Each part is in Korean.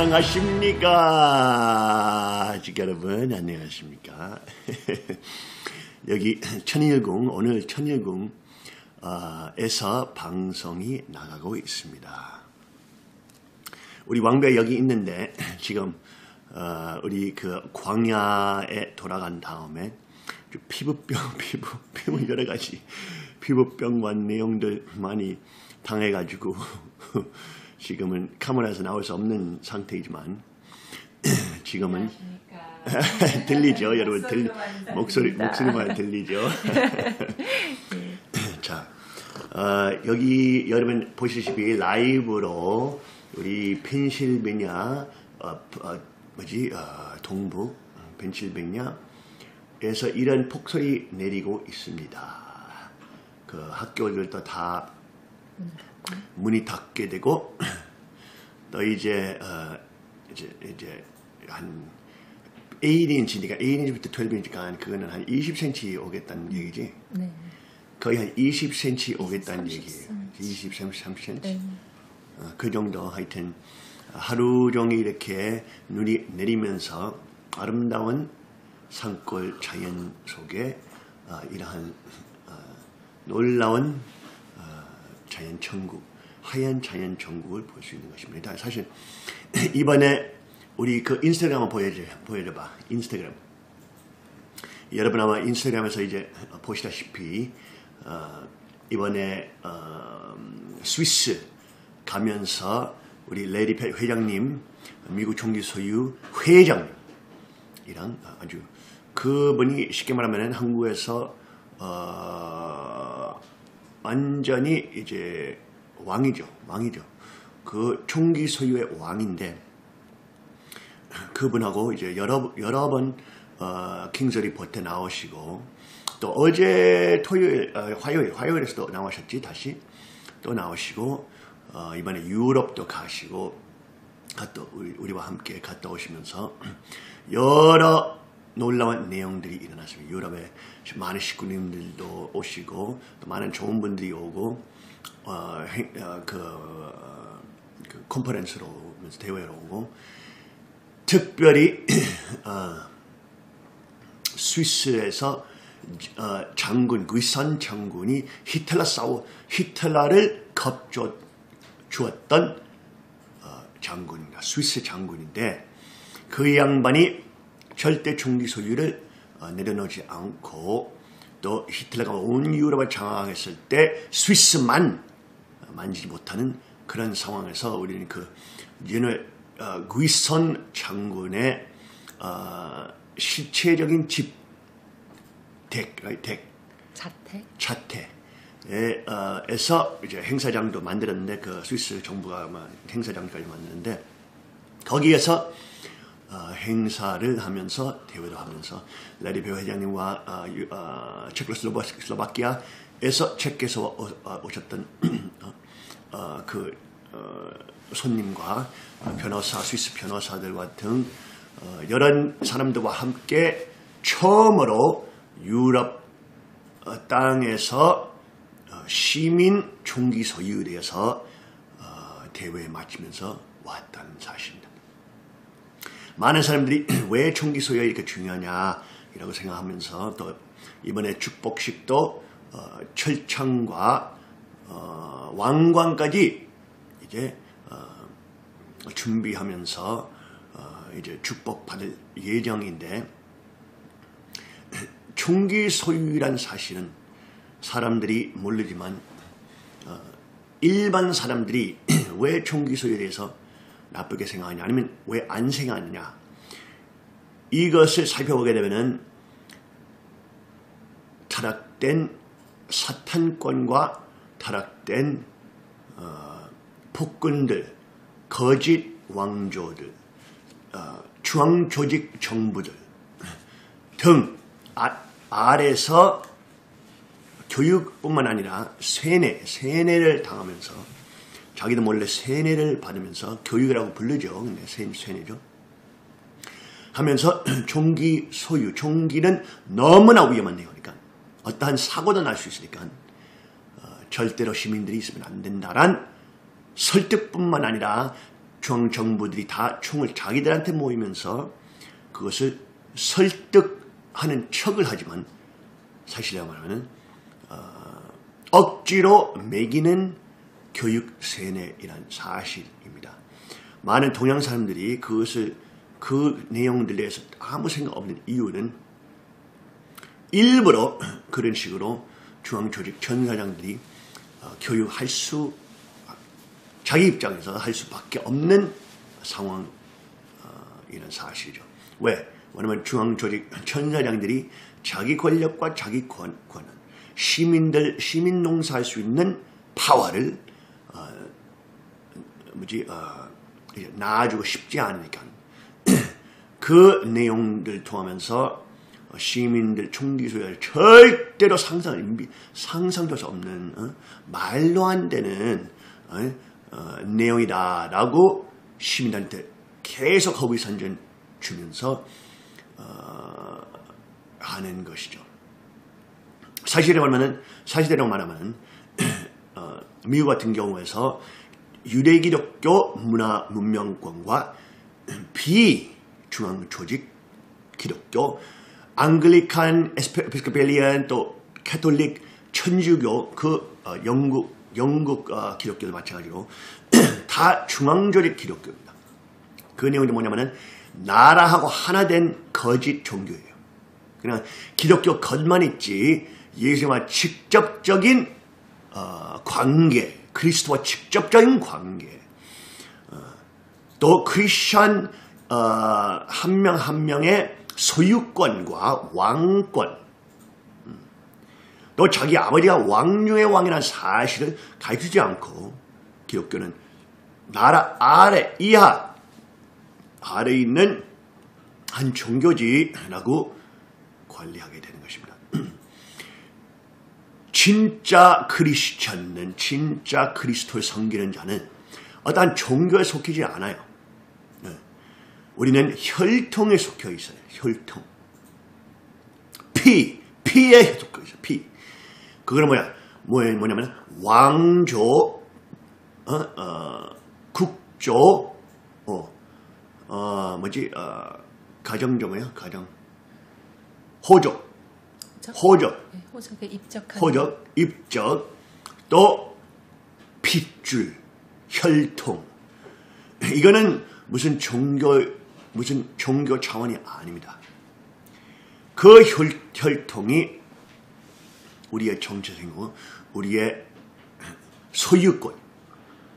안녕하십니까. 지금 여러분 안녕하십니까. 여기 천일궁, 오늘 천일궁 에서 방송이 나가고 있습니다. 우리 왕배 여기 있는데 지금 우리 그 광야에 돌아간 다음에 피부병 여러 가지 피부병과 내용들 많이 당해가지고 지금은 카메라에서 나올 수 없는 상태이지만 지금은 들리죠, 여러분. 목소리만 들리죠. 자, 여기 여러분 보시다시피 라이브로 우리 펜실베니아 동부 펜실베니아에서 이런 폭설이 내리고 있습니다. 그 학교들도 다 문이 닫게 되고 또 이제 한 8인치니까 8인치부터 12인치니까 그거는 한 20cm 오겠다는 얘기지. 네. 거의 한 20cm 오겠다는 얘기예요. 20, 30cm. 네. 그 정도 하여튼 하루 종일 이렇게 눈이 내리면서 아름다운 산골 자연 속에 이러한 놀라운 자연 천국, 하얀 자연 천국을 볼 수 있는 것입니다. 사실 이번에 우리 그 인스타그램 한번 보여줘봐. 인스타그램. 여러분 아마 인스타그램에서 이제 보시다시피 이번에 스위스 가면서 우리 레리 회장님, 미국 총기 소유 회장님이랑 아주 그분이 쉽게 말하면 한국에서 완전히 이제 왕이죠. 그 총기 소유의 왕인데 그분하고 이제 여러 번 킹스 리포트에 나오시고 또 어제 화요일에서도 나오셨지. 다시 또 나오시고 이번에 유럽도 가시고 우리와 함께 갔다 오시면서 여러 놀라운 내용들이 일어났습니다. 유럽에 많은 식구님들도 오시고 또 많은 좋은 분들이 오고 그 컨퍼런스로 오면서 대회로 오고 특별히 스위스에서 장군 귀선 장군이 히틀러를 겁주었던 장군입니다. 스위스 장군인데 그 양반이 절대 총기 소유를 내려놓지 않고 또 히틀러가 온 유럽을 장악했을 때 스위스만 만지지 못하는 그런 상황에서 우리는 그 귀선 장군의 실체적인 자택에서 이제 행사장도 만들었는데 그 스위스 정부가 행사장까지 만드는데 거기에서 행사를 하면서 대회도 하면서 레리 회장님과 체코슬로바키아에서 체코에서 오셨던 손님과 스위스 변호사들과 등 여러 사람들과 함께 처음으로 유럽 땅에서 시민 총기 소유에 대해서 대회에 마치면서 왔다는 사실입니다. 많은 사람들이 왜 총기 소유가 이렇게 중요하냐라고 생각하면서 또 이번에 축복식도 철창과 왕관까지 이제 준비하면서 이제 축복받을 예정인데 총기 소유란 사실은 사람들이 모르지만 일반 사람들이 왜 총기 소유에 대해서 나쁘게 생각하냐 아니면 왜 안 생각하느냐 이것을 살펴보게 되면은 타락된 사탄권과 타락된 폭군들, 거짓 왕조들, 중앙조직 정부들 등 아래서 교육뿐만 아니라 세뇌를 당하면서 자기도 몰래 세뇌를 받으면서 교육이라고 부르죠. 근데 세뇌죠. 하면서 총기 소유, 총기는 너무나 위험한 내용이니까 어떠한 사고도 날 수 있으니까 절대로 시민들이 있으면 안 된다란 설득뿐만 아니라 중앙정부들이 다 총을 자기들한테 모이면서 그것을 설득하는 척을 하지만 사실이라고 말하면 억지로 매기는 교육 세뇌이란 사실입니다. 많은 동양 사람들이 그 내용들에 대해서 아무 생각 없는 이유는 일부러 그런 식으로 중앙조직 전사장들이 교육할 자기 입장에서 할 수밖에 없는 상황이라는 사실이죠. 왜? 왜냐하면 중앙조직 전사장들이 자기 권력과 자기 권한, 시민 농사할 수 있는 파워를 놔주고 싶지 않으니까 그 내용들 통하면서 시민들 총기 소유를 절대로 상상될 수 없는 말도 안 되는 내용이다라고 시민들한테 계속 허위선전 주면서 하는 것이죠. 사실대로 말하면 미국 같은 경우에서 유대기독교 문화 문명권과 비중앙조직 기독교, 앙글리칸, 에피스코펠리안, 또 캐톨릭, 천주교, 영국 기독교도 마찬가지로 다 중앙조직 기독교입니다. 그 내용이 뭐냐면은 나라하고 하나 된 거짓 종교예요. 그냥 기독교 겉만 있지 예수님과 직접적인 관계, 그리스도와 직접적인 관계, 또 크리스천 한 명 한 명의 소유권과 왕권, 또 자기 아버지가 왕중의 왕이라는 사실을 가르치지 않고 기독교는 나라 아래 있는 한 종교지라고 관리하게 되는 것입니다. 진짜 크리스천은, 진짜 그리스도를 섬기는 자는 어떠한 종교에 속히지 않아요. 우리는 혈통에 속혀 있어요. 혈통. 피에 속혀 있어요. 피. 그거는 뭐냐면 왕조, 국조, 가정조 뭐야? 호적. 네, 호적에 입적한. 호적, 입적, 또 핏줄, 혈통. 이거는 무슨 종교 차원이 아닙니다. 그 혈통이 우리의 정체성이고 우리의 소유권,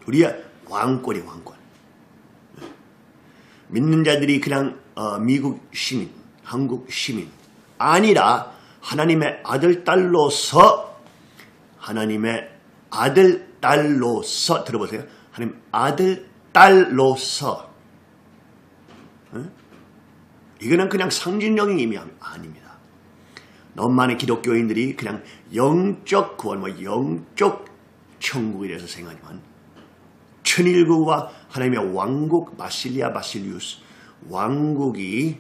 우리의 왕권이 왕권. 믿는 자들이 그냥 미국 시민, 한국 시민 아니라 하나님의 아들, 딸로서 들어보세요. 하나님 아들, 딸로서 이거는 그냥 상징적인 의미 아닙니다. 너무 많은 기독교인들이 그냥 영적 구원, 영적 천국에 대해서 생각하지만 천일국과 하나님의 왕국 바실리우스 왕국이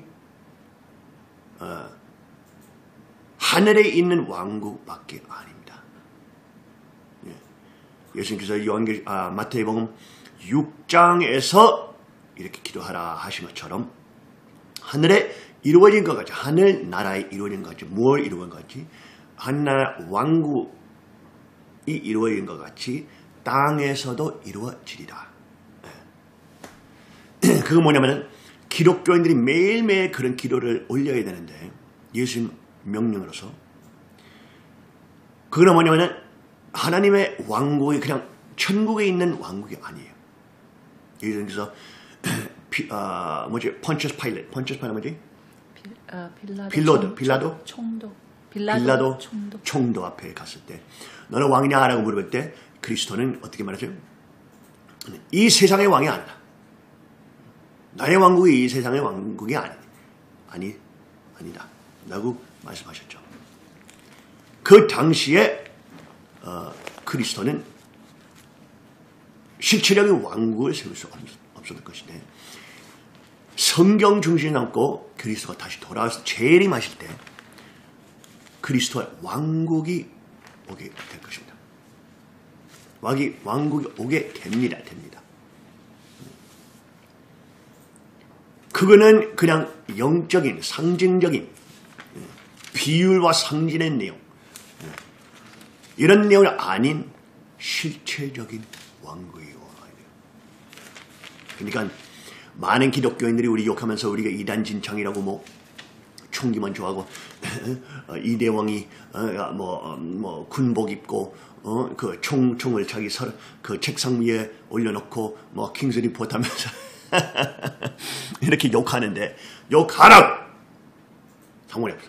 하늘에 있는 왕국밖에 아닙니다. 예수님께서 마태복음 6장에서 이렇게 기도하라 하신 것처럼 하늘에 이루어진 것 같이, 하늘 나라에 이루어진 것 같이, 뭘 이루어진 것 같이, 하나나라 왕국이 이루어진 것 같이 땅에서도 이루어지리라. 그건 뭐냐면은 기독교인들이 매일매일 그런 기도를 올려야 되는데 예수님 명령으로서 그건 뭐냐면은 하나님의 왕국이 그냥 천국에 있는 왕국이 아니에요. 예수님께서 펀처스 파일럿 뭐지? 빌라도 총독 앞에 갔을 때 너는 왕이냐라고 물어볼 때 그리스도는 어떻게 말하죠? 이 세상의 왕이 아니다. 나의 왕국이 이 세상의 왕국이 아니다. 라고 말씀하셨죠. 그 당시에 그리스도는 실체적인 왕국을 세울 수 없었을 것인데 성경 중심에 남고 그리스도가 다시 돌아와서 재림하실 때 그리스도의 왕국이 오게 될 것입니다. 왕국이 오게 됩니다. 그거는 그냥 영적인, 상징적인 비율과 상징의 내용, 이런 내용이 아닌 실체적인 왕국이에요. 그러니까 많은 기독교인들이 우리 욕하면서 우리가 이단진창이라고 뭐 총기만 좋아하고 이대왕이 뭐 군복 입고 그 총을 자기 그 책상 위에 올려놓고 뭐 킹스 리포트 하면서 이렇게 욕하는데 욕하라고! 상관이 없어.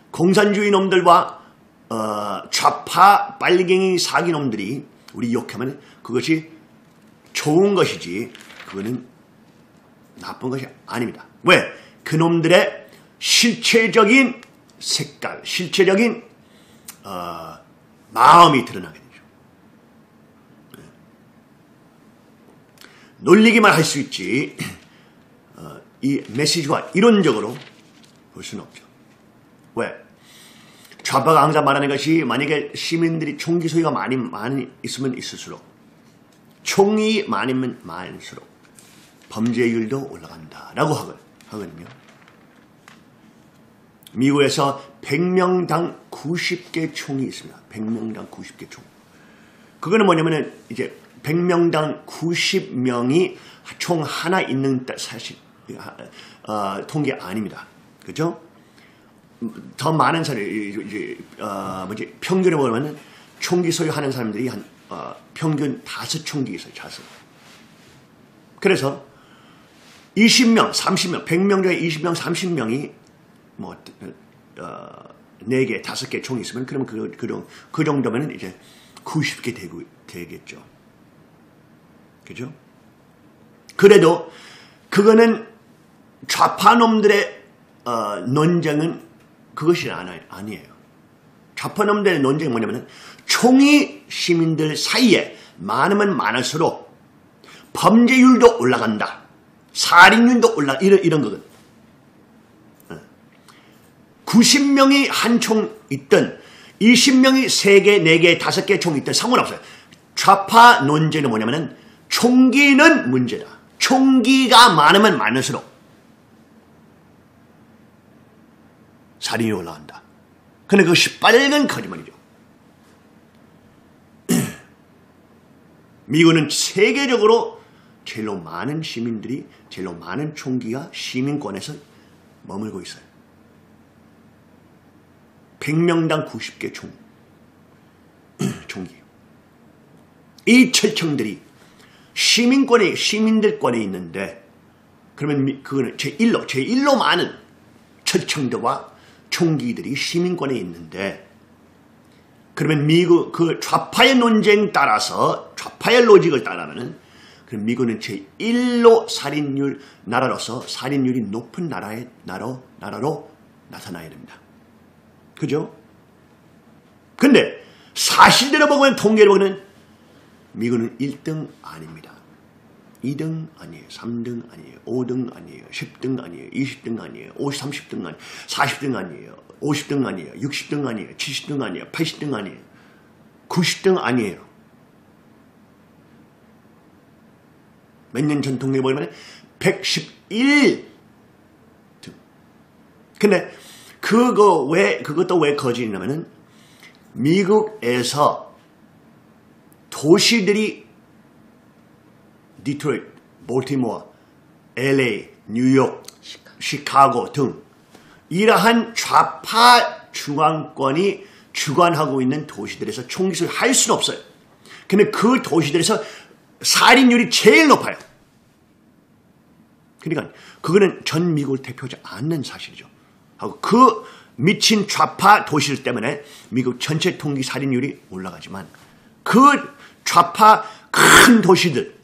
공산주의 놈들과 좌파 빨갱이 사기 놈들이 우리 욕하면 그것이 좋은 것이지 그거는 나쁜 것이 아닙니다. 왜? 그놈들의 실체적인 색깔, 실체적인 마음이 드러나게 되죠. 놀리기만 할 수 있지 이 메시지와 이론적으로 볼 수는 없죠. 왜? 좌파가 항상 말하는 것이 만약에 시민들이 총기 소유가 많이 있으면 있을수록 총이 많으면 많을수록 범죄율도 올라간다라고 하거든요. 미국에서 100명당 90개 총이 있습니다. 100명당 90개 총. 그거는 뭐냐면은 이제 100명당 90명이 총 하나 있는 사실 통계 아닙니다. 그죠? 더 많은 사람 평균에 보면은 총기 소유하는 사람들이 한 평균 5총기 있어요. 5. 그래서 20명, 30명, 100명 중에 20명, 30명이 뭐 4개, 5개 총이 있으면 그러면 그 정도면 이제 90개 되겠죠. 그죠? 그래도 그거는 좌파 놈들의 논쟁은 그것이 아니에요. 좌파 놈들의 논쟁이 뭐냐면 총이 시민들 사이에 많으면 많을수록 범죄율도 올라간다. 살인율도 이런 거거든. 90명이 한 총 있든 20명이 3개, 4개, 5개 총 있든 상관없어요. 좌파 논쟁은 뭐냐면 총기는 문제다. 총기가 많으면 많을수록 살인이 올라간다. 근데 그것이 빨간 거짓말이죠. 미국은 세계적으로 제일로 많은 시민들이, 제일로 많은 총기가 시민권에서 머물고 있어요. 100명당 90개 총기. 이 철청들이 시민들권에 있는데, 그러면 그거는 제1로 많은 철청들과 총기들이 시민권에 있는데, 그러면 미국 그 좌파의 논쟁 따라서 좌파의 로직을 따르면은 그럼 미국은 제1로 살인율 나라로서 살인율이 높은 나라로 나타나야 됩니다. 그죠? 근데 사실대로 보면 통계로 보면 미국은 1등 아닙니다. 2등 아니에요. 3등 아니에요. 5등 아니에요. 10등 아니에요. 20등 아니에요. 30등 아니에요. 40등 아니에요. 50등 아니에요. 60등 아니에요. 70등 아니에요. 80등 아니에요. 90등 아니에요. 몇 년 전 통계 보면 111등. 근데 그것도 왜 거짓이냐면은 미국에서 도시들이 디트로이트, 볼티모어, LA, 뉴욕, 시카고 등 이러한 좌파 중앙권이 주관하고 있는 도시들에서 총기 소유를 할 수는 없어요. 근데 그 도시들에서 살인율이 제일 높아요. 그러니까 그거는 전 미국을 대표하지 않는 사실이죠. 하고 그 미친 좌파 도시들 때문에 미국 전체 통기 살인율이 올라가지만 그 좌파 큰 도시들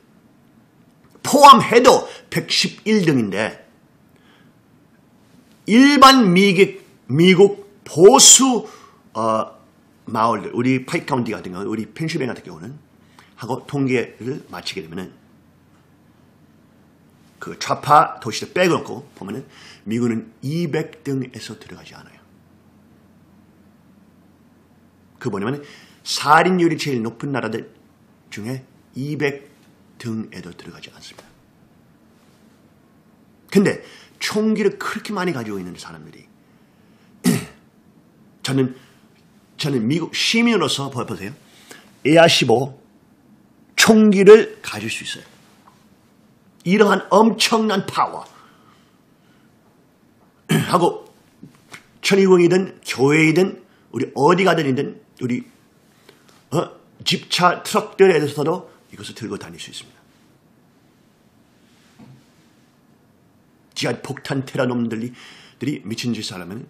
포함해도 111등인데 일반 미국 보수 마을들, 우리 파이크 카운티 같은 경우, 우리 펜실베니아 같은 경우는 하고 통계를 마치게 되면은 그 좌파 도시들 빼놓고 보면은 미국은 200등에서 들어가지 않아요. 그 뭐냐면 살인율이 제일 높은 나라들 중에 200등에도 들어가지 않습니다. 근데 총기를 그렇게 많이 가지고 있는 사람들이 저는 미국 시민으로서 보세요. AR-15 총기를 가질 수 있어요. 이러한 엄청난 파워 하고 천의공이든 교회이든 우리 어디 가든이든 우리 집차 트럭들에서도 이것을 들고 다닐 수 있습니다. 지하 폭탄 테러놈들이 미친 짓을 하려면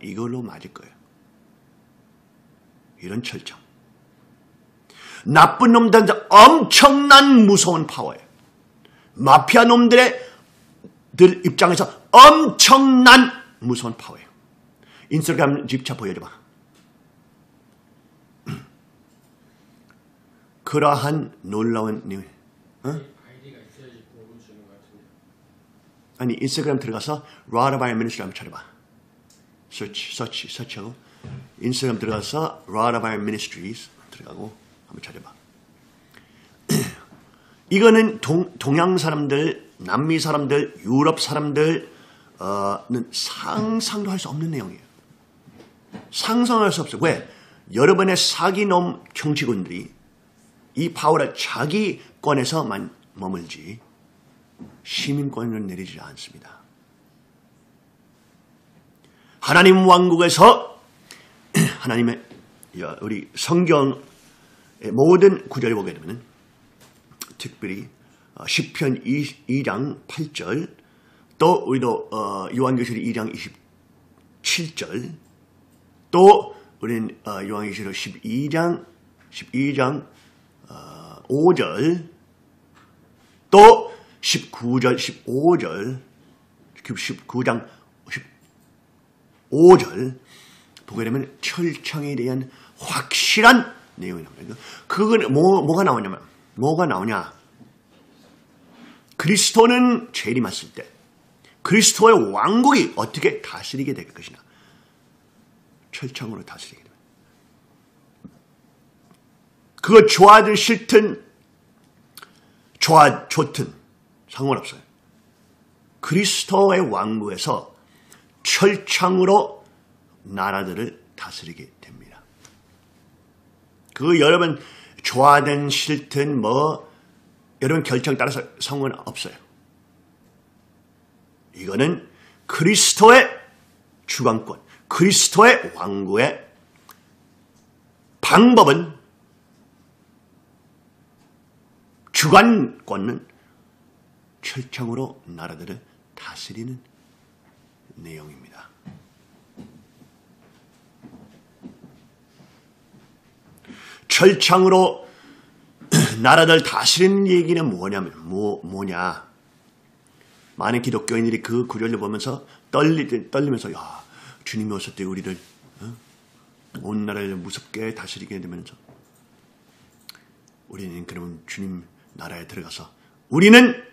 이걸로 맞을 거예요. 이런 철저. 나쁜 놈들한테 엄청난 무서운 파워예요. 마피아 놈들 입장에서 엄청난 무서운 파워예요. 인스타그램 집차 보여줘봐. 그러한 놀라운 일. 아이디가 있어야지 보여주는 것 같은데. 아니 인스타그램 들어가서 Rodafire Ministry 한번 찾아봐. 서치하고 인스타그램 들어가서 Rodafire Ministries 들어가고 한번 찾아봐. 이거는 동양 사람들, 남미 사람들, 유럽 사람들은 상상도 할 수 없는 내용이에요. 상상할 수 없어요. 왜? 여러분의 사기놈 정치군들이 이 파워를 자기 권에서만 머물지 시민권을 내리지 않습니다. 하나님 왕국에서 하나님의 우리 성경의 모든 구절을 보게 되면 특별히 시편 2장 8절 또 우리도 요한계시록 2장 27절 또 우리는 요한계시록 12장 5절 또 19절 15절 19장 15절 보게 되면 철창에 대한 확실한 내용이 나옵니다. 그건 뭐가 나오냐? 그리스도는 재림했을 때 그리스도의 왕국이 어떻게 다스리게 될 것이냐. 철창으로 다스리게 됩니다. 그거 좋아든 싫든 좋든 상관없어요. 그리스도의 왕국에서 철창으로 나라들을 다스리게 됩니다. 그 여러분 좋아든 싫든 여러분 결정 따라서 상관없어요. 이거는 그리스도의 주관권, 그리스도의 왕국의 방법은 주관권은 철창으로 나라들을 다스리는 내용입니다. 철창으로 나라들 다스리는 얘기는 뭐냐? 많은 기독교인들이 그 구절을 보면서 떨리면서 야 주님이 오실 때 우리를 온 나라를 무섭게 다스리게 되면서 우리는 그러면 주님 나라에 들어가서 우리는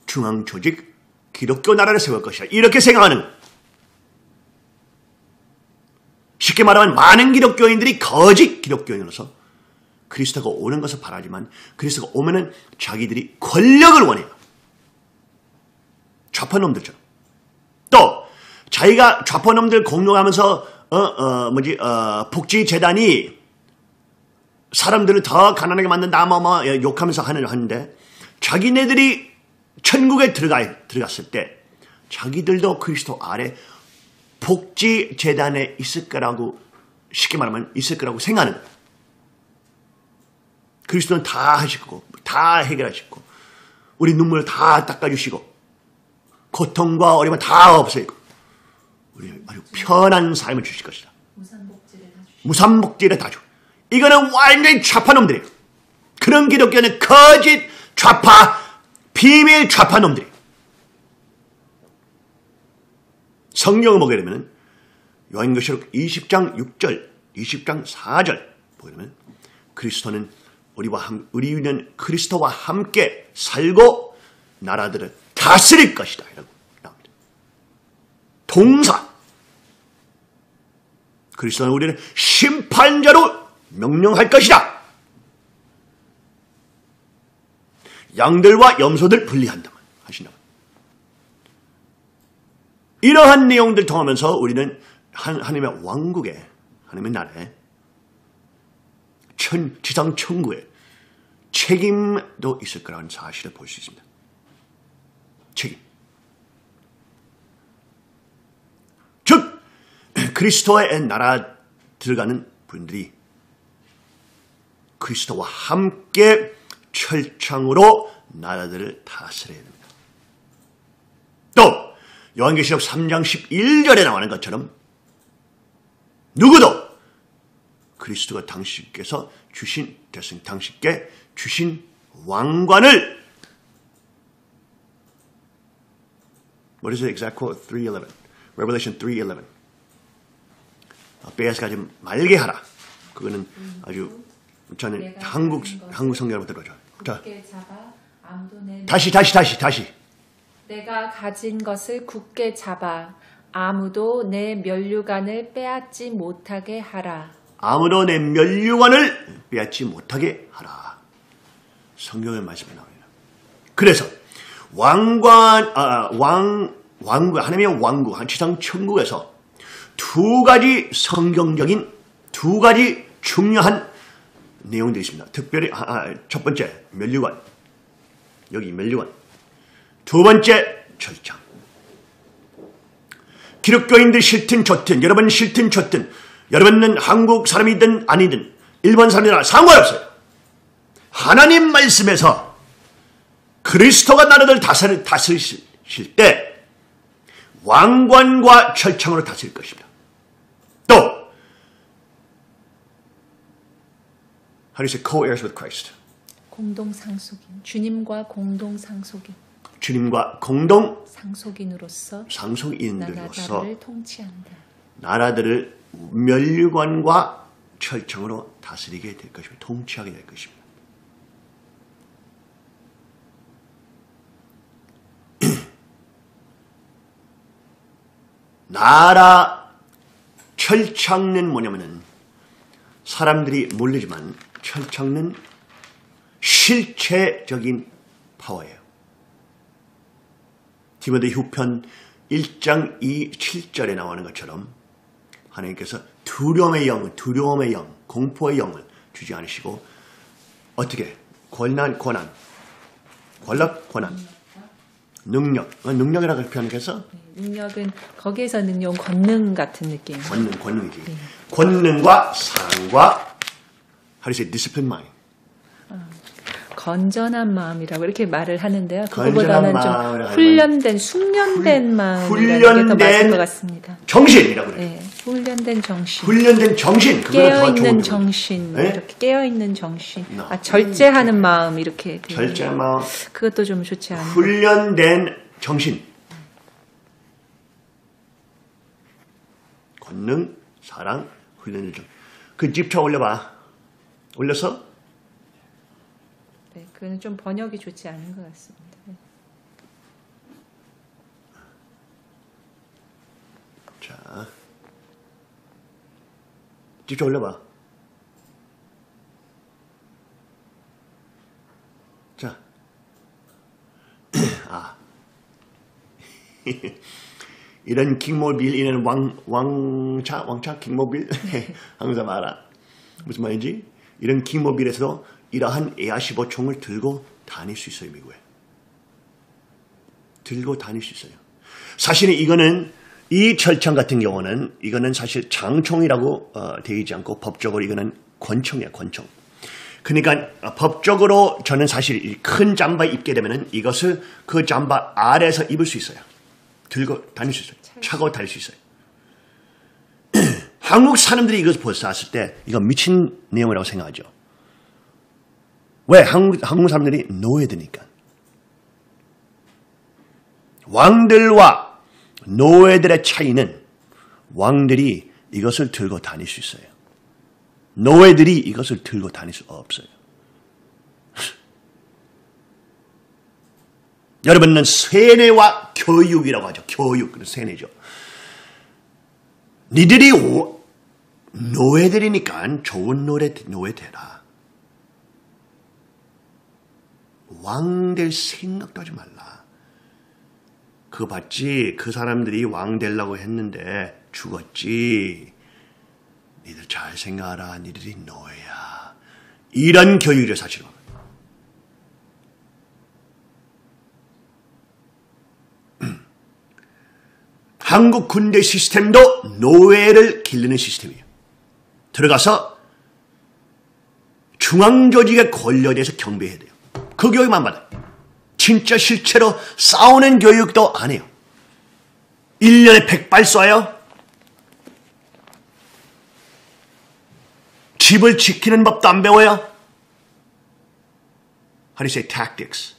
중앙 조직 기독교 나라를 세울 것이야. 이렇게 생각하는 쉽게 말하면 많은 기독교인들이 거짓 기독교인으로서 그리스도가 오는 것을 바라지만 그리스도가 오면은 자기들이 권력을 원해요. 좌파놈들처럼. 또 자기가 좌파놈들 공격하면서 복지재단이 사람들을 더 가난하게 만든다 욕하면서 하는데 자기네들이 천국에 들어갔을 때 자기들도 그리스도 아래 복지재단에 있을 거라고 쉽게 말하면 있을 거라고 생각하는 거예요. 그리스도는 다 하시고 다 해결하시고 우리 눈물을 다 닦아주시고 고통과 어려움을 다 없애고 우리 아주 편한 삶을 주실 것이다. 무산복지를 다 주. 이거는 완전히 좌파놈들이에요. 그런 기독교는 거짓 좌파 비밀 좌파놈들이에요. 성경을 보게 되면 요한계시록 20장 6절 20장 4절 보게 되면 그리스도는 우리는 그리스도와 함께 살고 나라들을 다스릴 것이다. 이라고 나옵니다. 동사. 그리스도는 우리를 심판자로 명령할 것이다. 양들과 염소들 분리한다만 하신다만. 이러한 내용들 통하면서 우리는 하나님의 왕국에, 하나님의 나라에, 지상 천국에 책임도 있을 거라는 사실을 볼 수 있습니다. 책임. 즉 그리스도의 나라 들어가는 분들이 그리스도와 함께 철창으로 나라들을 다스려야 됩니다. 또 요한계시록 3장 11절에 나오는 것처럼 누구도 그리스도가 당신께 주신 왕관을 What is the exact quote? 3:11. Revelation 3:11. 빼앗아가지 말게 하라. 그거는 아주 저는 한국 성경을 들어줘. 자, 다시. 내가 가진 것을 굳게 잡아 아무도 내 면류관을 빼앗지 못하게 하라. 아무도 내 면류관을 빼앗지 못하게 하라. 성경의 말씀이 나옵니다. 그래서 하나님의 왕국, 지상 천국에서 두 가지 성경적인 두 가지 중요한 내용들이 있습니다. 특별히 첫 번째 면류관, 여기 면류관. 두 번째 철창. 기독교인들 싫든 좋든, 여러분 싫든 좋든, 여러분은 한국 사람이든 아니든 일본 사람이든 상관없어요. 하나님 말씀에서 그리스도가 나라를 다스리실 때 왕관과 철창으로 다스릴 것입니다. 또 How do you say co-heirs with Christ? 공동상속인, 주님과 공동상속인. 주님과 공동 상속인으로서 나라를 통치한다. 나라들을 면류관과 철창으로 다스리게 될 것입니다. 통치하게 될 것입니다. 나라 철창은 뭐냐면은 사람들이 모르지만 철창은 실체적인 파워예요. 디모데 후편 1장 7절에 나오는 것처럼 하나님께서 두려움의 영, 공포의 영을 주지 않으시고 어떻게 권력, 능력이라고 표현해서 능력은 거기에서 능력 권능 같은 느낌. 권능이지. 네. 권능과 사랑과 How do you say disciplined mind? 건전한 마음이라고 이렇게 말을 하는데요. 그거보다는 좀 훈련된, 숙련된 마음이라는 게 더 맞을 것 같습니다. 정신이라고 그래요. 네, 훈련된 정신. 깨어있는 정신. 네? 이렇게 깨어있는 정신. 절제하는 마음 이렇게. 절제한 마음. 그것도 좀 좋지 않아요. 훈련된 정신. 권능, 사랑, 훈련된 정신. 그 집차 올려봐. 올려서 네, 그건 좀 번역이 좋지 않은 것 같습니다. 자, 직접 올려봐. 자, 이런 킹모빌, 이런 왕차 킹모빌 항상 알아. 무슨 말인지? 이런 킹모빌에서도 이러한 A15총을 들고 다닐 수 있어요, 미국에. 들고 다닐 수 있어요. 사실은 이거는 이 철창 같은 경우는 이거는 사실 장총이라고 되어 있지 않고 법적으로 이거는 권총이에요, 권총. 그러니까 법적으로 저는 사실 이 큰 잠바 입게 되면은 이것을 그 잠바 아래에서 입을 수 있어요. 들고 다닐 수 있어요. 차고 다닐 수 있어요. 한국 사람들이 이것을 봤을 때 이거 미친 내용이라고 생각하죠. 왜? 한국 사람들이 노예드니까. 왕들과 노예들의 차이는 왕들이 이것을 들고 다닐 수 있어요. 노예들이 이것을 들고 다닐 수 없어요. 여러분은 세뇌와 교육이라고 하죠. 교육, 세뇌죠. 니들이 노예들이니까 좋은 노예 되라. 왕 될 생각도 하지 말라. 그거 봤지? 그 사람들이 왕 되려고 했는데 죽었지. 니들 잘 생각하라. 니들이 노예야. 이런 교육이죠, 사실은. 한국 군대 시스템도 노예를 기르는 시스템이에요. 들어가서 중앙조직의 권력에 대해서 경배해야 돼요. 그 교육만 받아요. 진짜 실제로 싸우는 교육도 안 해요. 1년에 100발 쏴요. 집을 지키는 법도 안 배워요. How do you say tactics?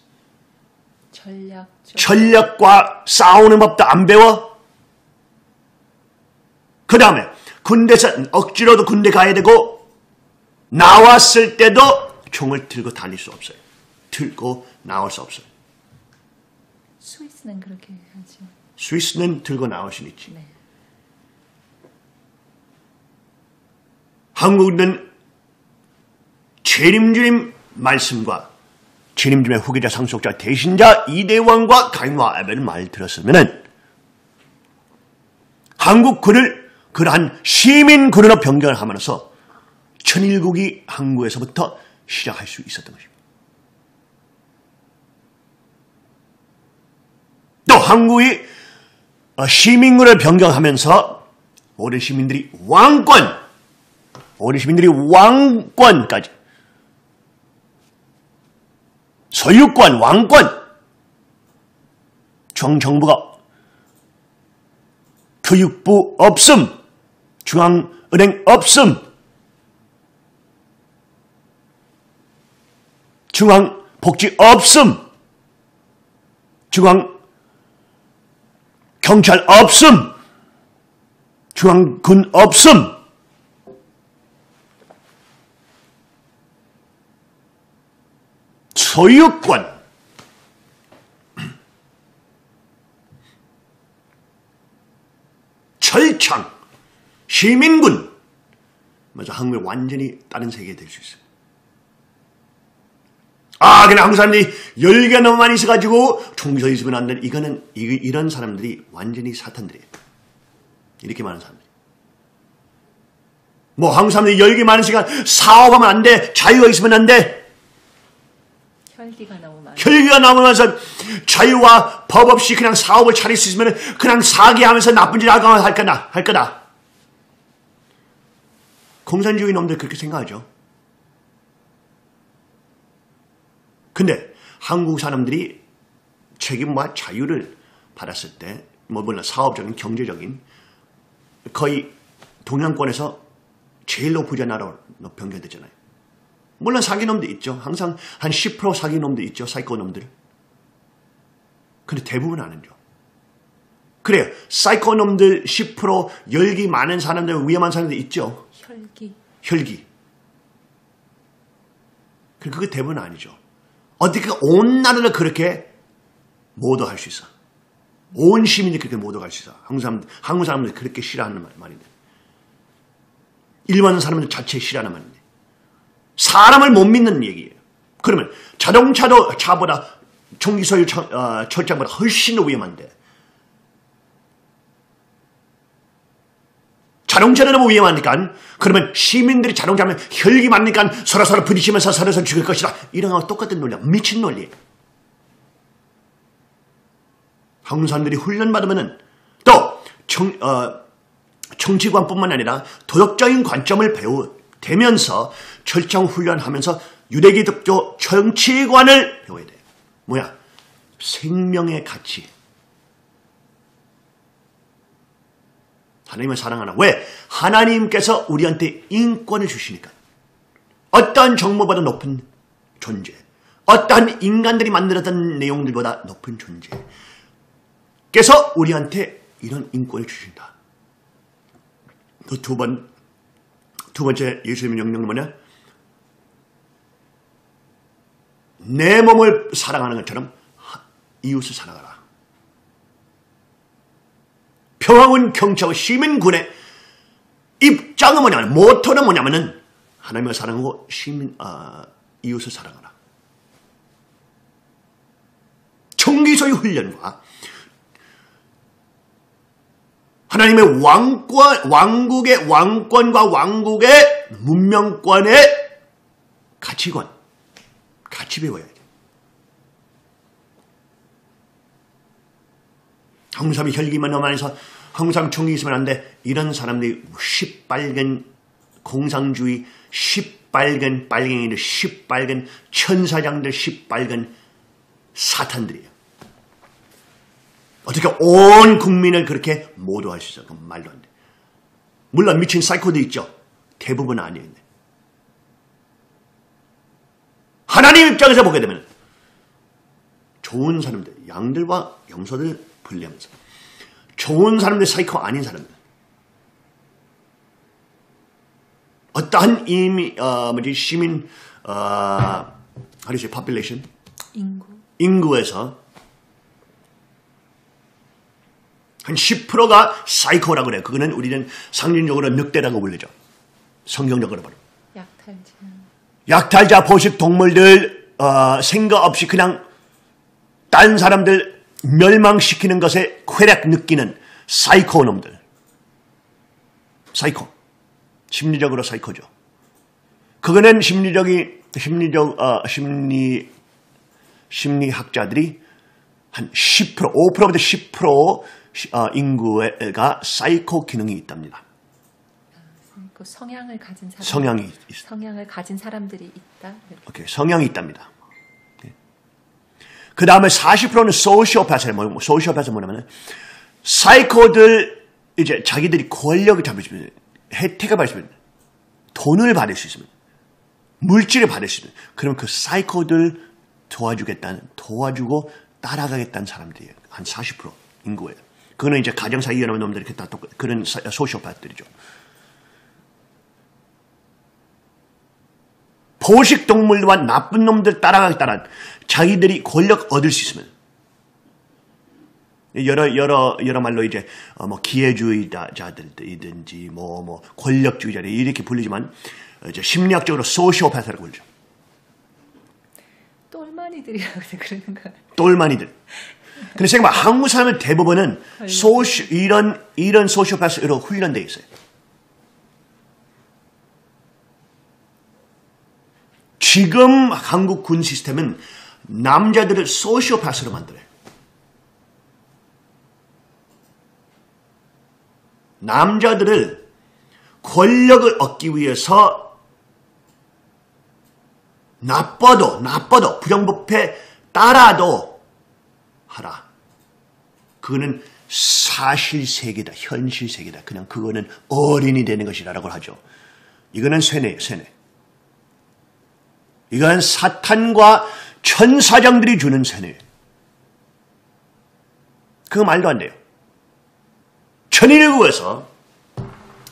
전략과 싸우는 법도 안 배워. 그 다음에 군대에서 억지로도 군대 가야 되고 나왔을 때도 총을 들고 다닐 수 없어요. 들고 나올 수 없어요. 스위스는 그렇게 하죠. 스위스는 들고 나올 수는 있지. 네. 한국은 재림주님 말씀과 재림주님의 후계자 상속자 대신자 이대왕과 가인과 아벨의 말 들었으면은 한국군을 그러한 시민군으로 변경을 하면서 천일국이 한국에서부터 시작할 수 있었던 것입니다. 또 한국이 시민군을 변경하면서 모든 시민들이 왕권까지 소유권, 왕권, 중앙정부가 교육부 없음, 중앙은행 없음, 중앙복지 없음, 중앙경찰 없음, 중앙군 없음, 소유권, 철창, 시민군, 맞아, 한국이 완전히 다른 세계에 될 수 있어요. 그냥 한국 사람들이 10개가 너무 많이 있어가지고 총기서 있으면 안 되는, 이런 사람들이 완전히 사탄들이에요. 이렇게 많은 사람들이. 한국 사람들이 10개 많은 시간 사업하면 안 돼, 자유가 있으면 안 돼. 혈기가 너무 많아. 혈기가 나오면서 자유와 법 없이 그냥 사업을 차릴 수 있으면 그냥 사기하면서 나쁜 짓 할 거다. 공산주의 놈들 그렇게 생각하죠. 근데 한국 사람들이 책임과 자유를 받았을 때 물론 사업적인 경제적인 거의 동양권에서 제일 높은 나라로 변경됐잖아요. 물론 사기놈도 있죠. 항상 한 10% 사기놈도 있죠. 사이코놈들. 근데 대부분 아니죠. 그래요. 사이코놈들 10% 열기 많은 사람들, 위험한 사람들 있죠. 혈기. 그게 대부분 아니죠. 어떻게 온 나라를 그렇게 모독할 수 있어. 온 시민이 그렇게 모독할 수 있어. 한국 사람들 그렇게 싫어하는 말인데. 일반 사람들 자체 싫어하는 말인데. 사람을 못 믿는 얘기예요. 그러면 자동차도 차보다 총기 소유 철장보다 훨씬 더 위험한데 자동차는 너무 위험하니까 그러면 시민들이 자동차면 혈기 많으니까 서로 부딪히면서 서로 죽일 것이다. 이런 거와 똑같은 논리야. 미친 논리예요. 한국 사람들이 훈련받으면 또 정치관뿐만 아니라 도덕적인 관점을 배우면서 철저한 훈련하면서 유대기독교 정치관을 배워야 돼요. 뭐야? 생명의 가치. 하나님을 사랑하나. 왜? 하나님께서 우리한테 인권을 주시니까. 어떠한 정보보다 높은 존재. 어떠한 인간들이 만들었던 내용들보다 높은 존재께서 우리한테 이런 인권을 주신다. 그 두 번째 예수님의 명령은 뭐냐? 내 몸을 사랑하는 것처럼 이웃을 사랑하라. 평화군 경찰과 시민군의 입장은 뭐냐면, 모토는 뭐냐면은 하나님을 사랑하고 이웃을 사랑하라. 총기 소유 훈련과 하나님의 왕국의 왕권과 왕국의 문명권의 가치관, 같이 배워야 돼. 항상 혈기만 넘어서 항상 총이 있으면 안 돼. 이런 사람들이 시빨간 공산주의, 시빨간 빨갱이들, 시빨간 천사장들, 시빨간 사탄들이에요. 어떻게 온 국민을 그렇게 모도할 수 있어? 그건 말도 안 돼. 물론 미친 사이코도 있죠. 대부분 아니에요. 하나님 입장에서 보게 되면 좋은 사람들, 양들과 염소들 분리하면서 좋은 사람들, 사이코 아닌 사람들, 어떠한 시민, how do you say population? 인구에서 한 10%가 사이코라고 그래요. 그거는 우리는 상징적으로 늑대라고 불리죠. 성경적으로 바로. 약탈자, 포식 동물들, 생각 없이 그냥 다른 사람들 멸망시키는 것에 쾌락 느끼는 사이코 놈들. 사이코. 심리적으로 사이코죠. 그거는 심리학자들이 한 10%, 5%부터 10% 인구가 사이코 기능이 있답니다. 그 성향을 가진 사람, 성향을 가진 사람들이 있다. 오케이, 성향이 있답니다. 그 다음에 40%는 소시오패스예요. 소시오패스는 뭐냐면 사이코들 이제 자기들이 권력을 잡으시면 혜택을 받으시면 돈을 받을 수 있으면 물질을 받을 수 있으면 그럼 그 사이코들 도와주고 따라가겠다는 사람들이에요. 한 40% 인구예요. 그거는 이제 가정사 이혼하는 놈들 이렇게 다 그런 소시오패스들이죠. 포식동물과 나쁜 놈들 따라가겠다는 자기들이 권력 얻을 수 있으면 여러 말로 이제 뭐 기회주의자들이든지 뭐 권력주의자들 이렇게 불리지만 이제 심리학적으로 소시오패스라고 불리죠. 똘마니들이라고 그러는 거예요. 똘마니들. 근데 생각해봐, 한국 사람은 대부분은 이런 소시오패스로 훈련되어 있어요. 지금 한국 군 시스템은 남자들을 소시오패스로 만들어요. 남자들을 권력을 얻기 위해서 나빠도 부정부패 따라도 하라. 그거는 사실세계다. 현실세계다. 그냥 그거는 어린이 되는 것이라고 하죠. 이거는 쇠뇌예요. 쇠뇌. 이건 사탄과 천사장들이 주는 쇠뇌예요. 그거 말도 안 돼요. 천일국에서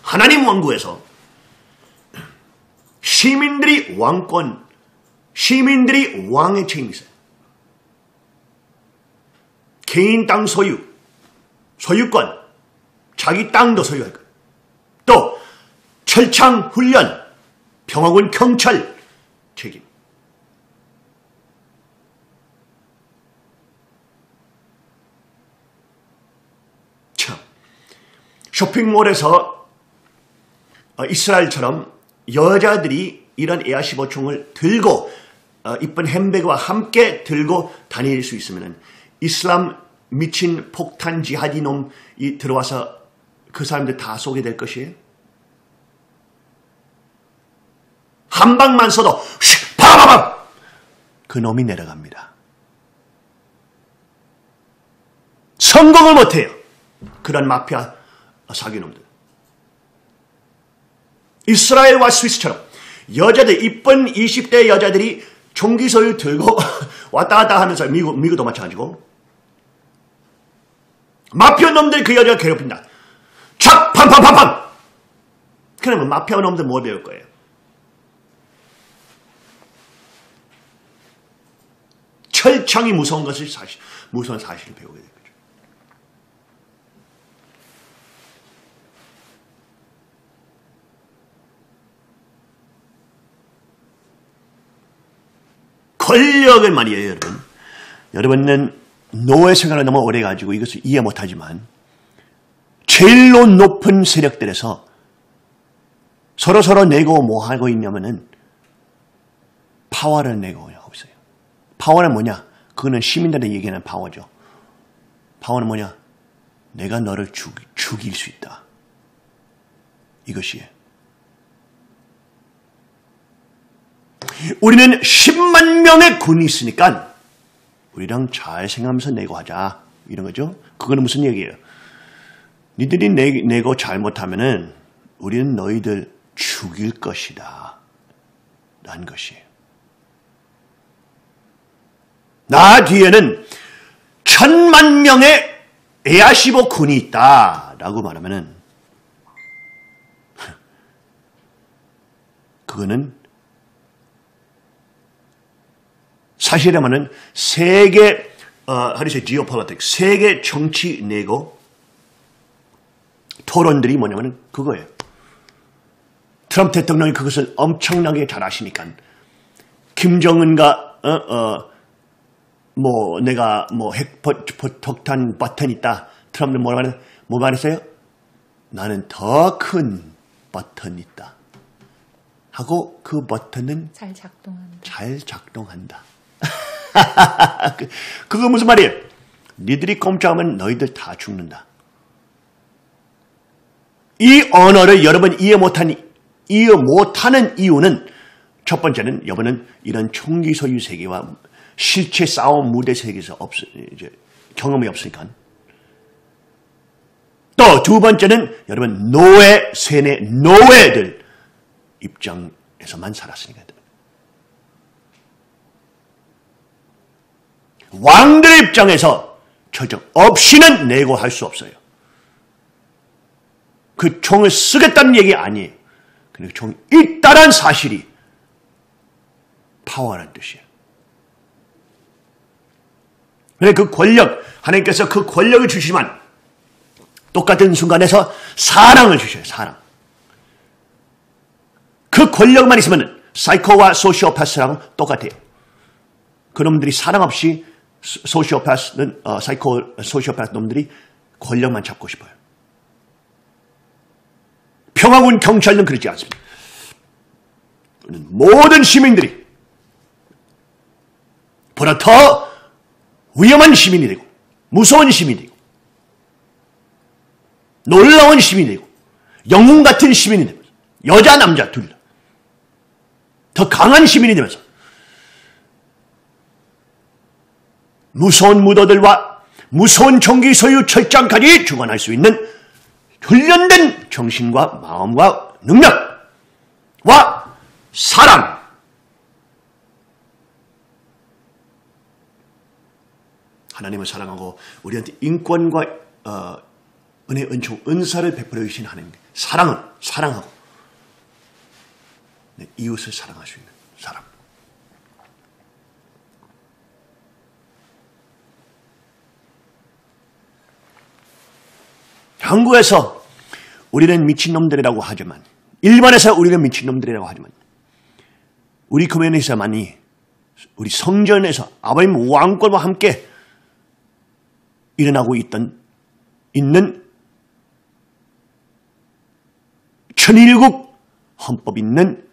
하나님 왕국에서 시민들이 왕권, 시민들이 왕의 책임이 있어요. 개인 땅 소유권, 자기 땅도 소유할 거예요. 또 철창 훈련, 병화군 경찰 책임. 참, 쇼핑몰에서 이스라엘처럼 여자들이 이런 에아15총을 들고 이쁜 핸드백과 함께 들고 다닐 수 있으면 이슬람 미친 폭탄 지하디 놈이 들어와서 그 사람들 다 쏘게 될 것이에요. 한 방만 쏘도 파바밤 그 놈이 내려갑니다. 성공을 못해요. 그런 마피아 사기놈들. 이스라엘과 스위스처럼 여자들, 이쁜 20대 여자들이 총기 소유 들고 왔다 갔다 하면서 미국도 마찬가지고 마피아 놈들 그 여자를 괴롭힌다. 착! 팡팡팡팡! 그러면 마피아 놈들 뭐 배울 거예요? 철창이 무서운 것을 무서운 사실을 배우게 될 거죠. 권력을 말이에요, 여러분. 여러분은 노예 생활을 너무 오래 가지고 이것을 이해 못하지만 제일로 높은 세력들에서 서로 내고 뭐 하고 있냐면은 파워를 내고 하고 있어요. 파워는 뭐냐? 그거는 시민들의 얘기하는 파워죠. 파워는 뭐냐? 내가 너를 죽일 수 있다. 이것이에요. 우리는 10만 명의 군이 있으니까 우리랑 잘 생각하면서 내고 하자. 이런 거죠. 그거는 무슨 얘기예요? 니들이 내고 잘못하면은 우리는 너희들 죽일 것이다. 라는 것이에요. 나 뒤에는 1000만 명의 에아시보 군이 있다. 라고 말하면은 그거는 사실이라면은 세계 geopolitics, 세계 정치 내고 토론들이 뭐냐면은 그거예요. 트럼프 대통령이 그것을 엄청나게 잘 아시니까 김정은과 내가 핵폭탄 버튼 있다. 트럼프는 뭐 말했어요? 나는 더 큰 버튼 있다. 하고 그 버튼은 잘 작동한다. 그거 무슨 말이에요? 니들이 꼼짝하면 너희들 다 죽는다. 이 언어를 여러분 이해 못하는 이유는 첫 번째는 여러분은 이런 총기 소유 세계와 실제 싸움 무대 세계에서 이제 경험이 없으니까. 또 두 번째는 여러분 세뇌 노예들 입장에서만 살았으니까. 왕들의 입장에서 절정 없이는 내고 할 수 없어요. 그 총을 쓰겠다는 얘기 아니에요. 근데 총이 있다는 사실이 파워라는 뜻이에요. 그래 그 권력, 하나님께서 그 권력을 주시지만 똑같은 순간에서 사랑을 주셔요. 사랑. 그 권력만 있으면 사이코와 소시오패스랑 똑같아요. 그놈들이 사랑 없이 소시오패스는 소시오패스 놈들이 권력만 잡고 싶어요. 평화군 경찰은 그렇지 않습니다. 모든 시민들이 보다 더 위험한 시민이 되고 무서운 시민이 되고 놀라운 시민이 되고 영웅 같은 시민이 되면서 여자 남자 둘 더 강한 시민이 되면서 무서운 무도들과 무서운 총기 소유 철장까지 주관할 수 있는 훈련된 정신과 마음과 능력과 사랑. 하나님을 사랑하고 우리한테 인권과 은혜, 은총, 은사를 베풀어 주신 하나님. 사랑하고 이웃을 사랑할 수 있는 사람. 한국에서 우리는 미친놈들이라고 하지만 일본에서 우리는 미친놈들이라고 하지만 우리 교회에서만이 우리 성전에서 아버님 왕권과 함께 일어나고 있는 천일국 헌법 있는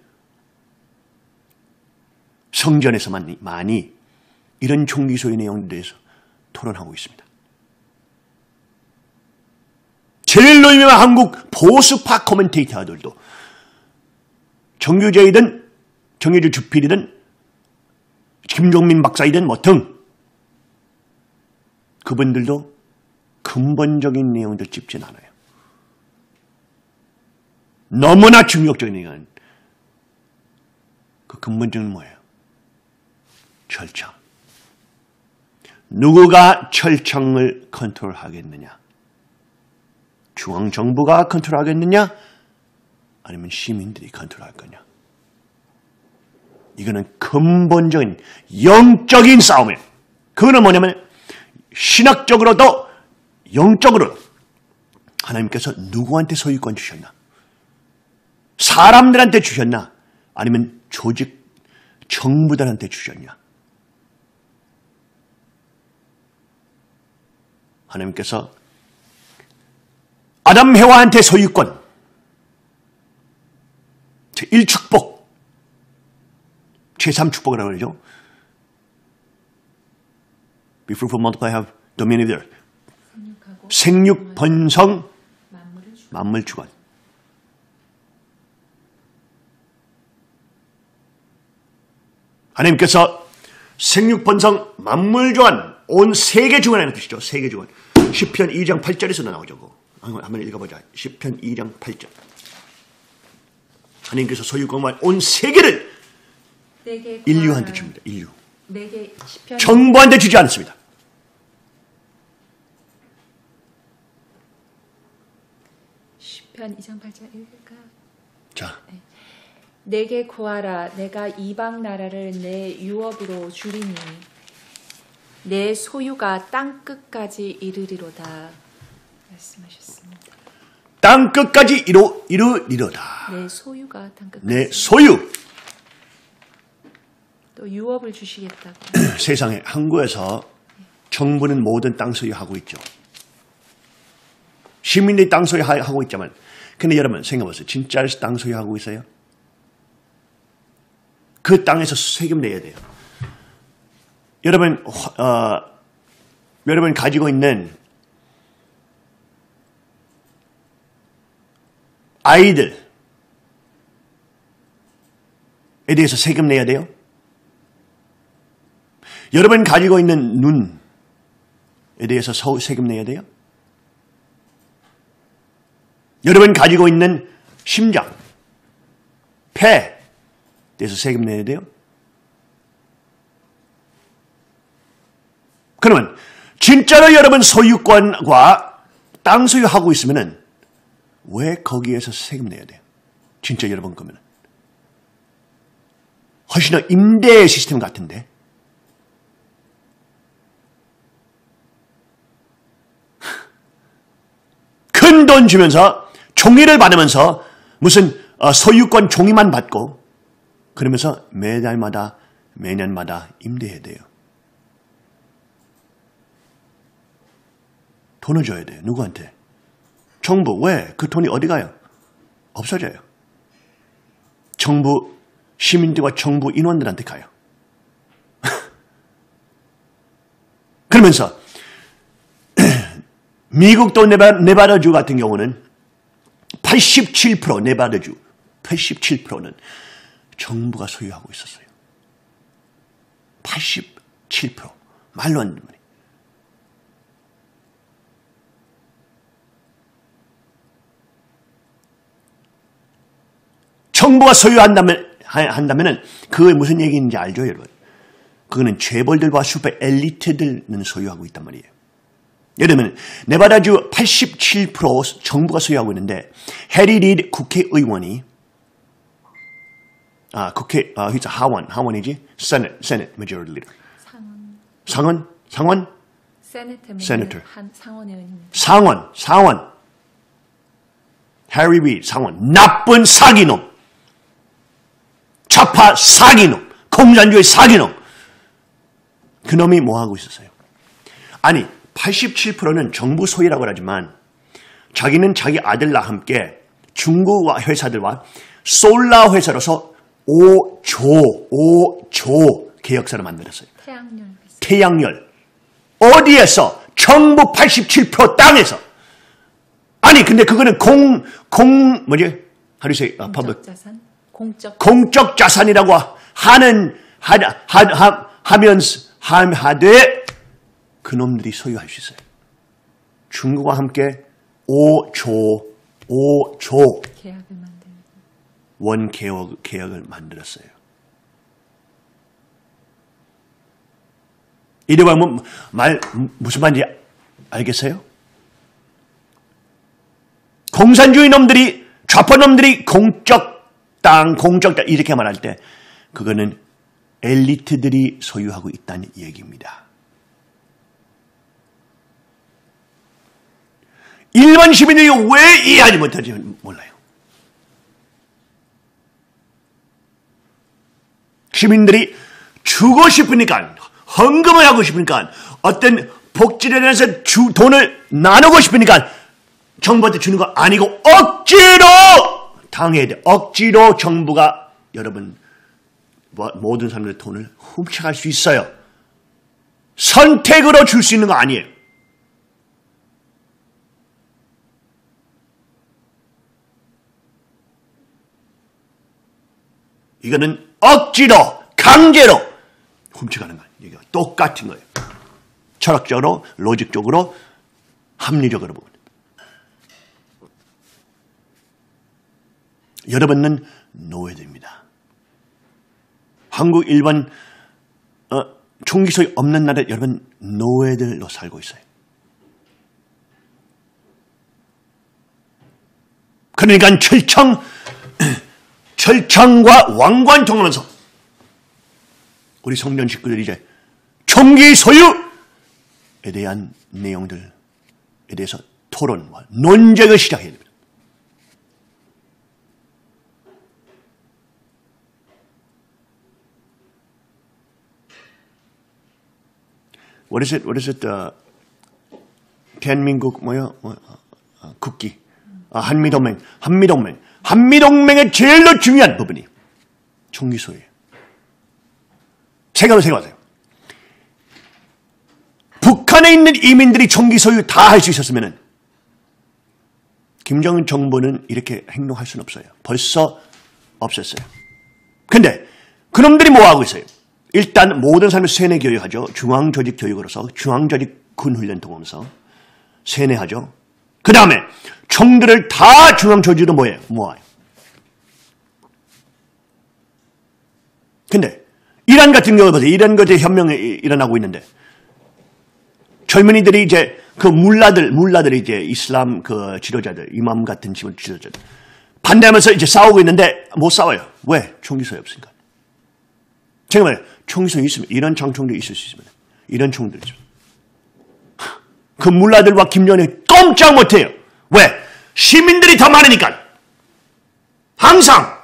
성전에서만이 이런 총기 소유 내용에 대해서 토론하고 있습니다. 제일 유명한 한국 보수파 코멘테이터들도 정규재이든 정규주 주필이든 김종민 박사이든 뭐 등 그분들도 근본적인 내용들 짚진 않아요. 너무나 중력적인 내용은 그 근본적인 뭐예요? 철창. 누구가 철창을 컨트롤하겠느냐? 중앙정부가 컨트롤하겠느냐? 아니면 시민들이 컨트롤할 거냐? 이거는 근본적인 영적인 싸움이에요. 그거는 뭐냐면 신학적으로도 영적으로 하나님께서 누구한테 소유권 주셨나? 사람들한테 주셨나? 아니면 조직, 정부들한테 주셨냐? 하나님께서 아담 해와한테 소유권, 제1축복, 제3축복이라고 그러죠. Be fruitful, multiply, have dominion of the earth. 생육, 번성, 만물 주관. 하나님께서 생육, 번성, 만물 주관, 온 세계 주관하는 뜻이죠. 세계 주관. 시편 2장 8절에서도 나오죠. 한번 읽어보자. 시편 2장 8절. 하나님께서 소유권만 온 세계를 인류한테 줍니다. 인류. 정부한테 주지 않습니다. 시편 2장 8절 읽을까요? 자. 네. 내게 구하라. 내가 이방 나라를 내 유업으로 주리니 내 소유가 땅 끝까지 이르리로다. 말씀하셨습니다. 땅 끝까지 이르리로다. 내 소유가 땅 끝까지. 내 소유. 또 유업을 주시겠다고. 세상에 한국에서 정부는 모든 땅 소유하고 있죠. 시민들이 땅 소유하고 있지만, 근데 여러분 생각해보세요. 진짜 땅 소유하고 있어요? 그 땅에서 세금 내야 돼요. 여러분 가지고 있는 아이들에 대해서 세금 내야 돼요. 여러분 가지고 있는 눈에 대해서 세금 내야 돼요. 여러분 가지고 있는 심장, 폐에 대해서 세금 내야 돼요. 그러면 진짜로 여러분 소유권과 땅 소유하고 있으면은 왜 거기에서 세금 내야 돼요? 진짜 여러분 거면은 훨씬 더 임대 시스템 같은데. 큰 돈 주면서 종이를 받으면서 무슨 소유권 종이만 받고 그러면서 매달마다 매년마다 임대해야 돼요. 돈을 줘야 돼요. 누구한테? 정부. 왜? 그 돈이 어디 가요? 없어져요. 정부 시민들과 정부 인원들한테 가요. 그러면서 미국도 네바다주 같은 경우는 87% 네바다주 87%는 정부가 소유하고 있었어요. 87%. 말로 안 되는 말이에요. 정부가 소유한다면은 그게 무슨 얘기인지 알죠, 여러분? 그거는 재벌들과 슈퍼 엘리트들은 소유하고 있단 말이에요. 예를 들면 네바다주 87% 정부가 소유하고 있는데 해리 리드 국회의원이 하원이지? Senate Majority Leader. 상원? Senator. 상원 의원입니다. 상원. 해리 리드 상원. 나쁜 사기놈. 좌파 사기놈. 공산주의 사기놈. 그놈이 뭐 하고 있었어요? 아니 87%는 정부 소유라고 하지만 자기는 자기 아들과 함께 중국 회사들과 솔라 회사로서 5조 계약서를 만들었어요. 태양열. 어디에서? 정부 87% 땅에서. 아니 근데 그거는 공적 자산이라고 하되 그놈들이 소유할 수 있어요. 중국과 함께 5조 원 계약을 만들었어요. 이래 보면 무슨 말인지 알겠어요? 공산주의 놈들이 좌파 놈들이 공적 땅 이렇게 말할 때 그거는 엘리트들이 소유하고 있다는 얘기입니다. 일반 시민들이 왜 이해하지 못하지 몰라요. 시민들이 주고 싶으니까 헌금을 하고 싶으니까 어떤 복지를 해서 돈을 나누고 싶으니까 정부한테 주는 거 아니고 억지로 당해야 돼. 억지로 정부가 여러분 모든 사람들의 돈을 훔쳐갈 수 있어요. 선택으로 줄 수 있는 거 아니에요. 이거는 억지로 강제로 훔쳐가는 거예요. 이거 똑같은 거예요. 철학적으로, 로직적으로, 합리적으로 보면. 여러분은 노예됩니다. 한국, 일본 총기 소유 없는 나라에 여러분 노예들로 살고 있어요. 그러니까 철창과 왕관 통하면서 우리 성전 식구들이 이제 총기 소유에 대한 내용들에 대해서 토론과 논쟁을 시작해야 됩니다. What is it? 대한민국 국기. 한미동맹. 한미동맹의 제일로 중요한 부분이 총기 소유예요. 생각하세요. 북한에 있는 이민들이 총기 소유 다 할 수 있었으면 김정은 정부는 이렇게 행동할 수는 없어요. 벌써 없었어요. 근데 그놈들이 뭐 하고 있어요? 일단 모든 사람을 세뇌 교육하죠. 중앙조직 교육으로서 중앙조직 군훈련 통하면서 세뇌하죠. 그 다음에 총들을 다 중앙조직으로 모아요. 근데 이란 같은 경우 보세요. 이란 것에 혁명이 일어나고 있는데 젊은이들이 이제 그 물라들이 이제 이슬람 그 지도자들, 이맘 같은 지도자들 반대하면서 이제 싸우고 있는데 못 싸워요. 왜? 총기 소유 없으니까. 정말 총기 소유 있으면 이런 장총들이 있을 수 있으면 이런 총들이 있으면 그 물라들과 김정은이 꼼짝 못해요. 왜? 시민들이 더 많으니까. 항상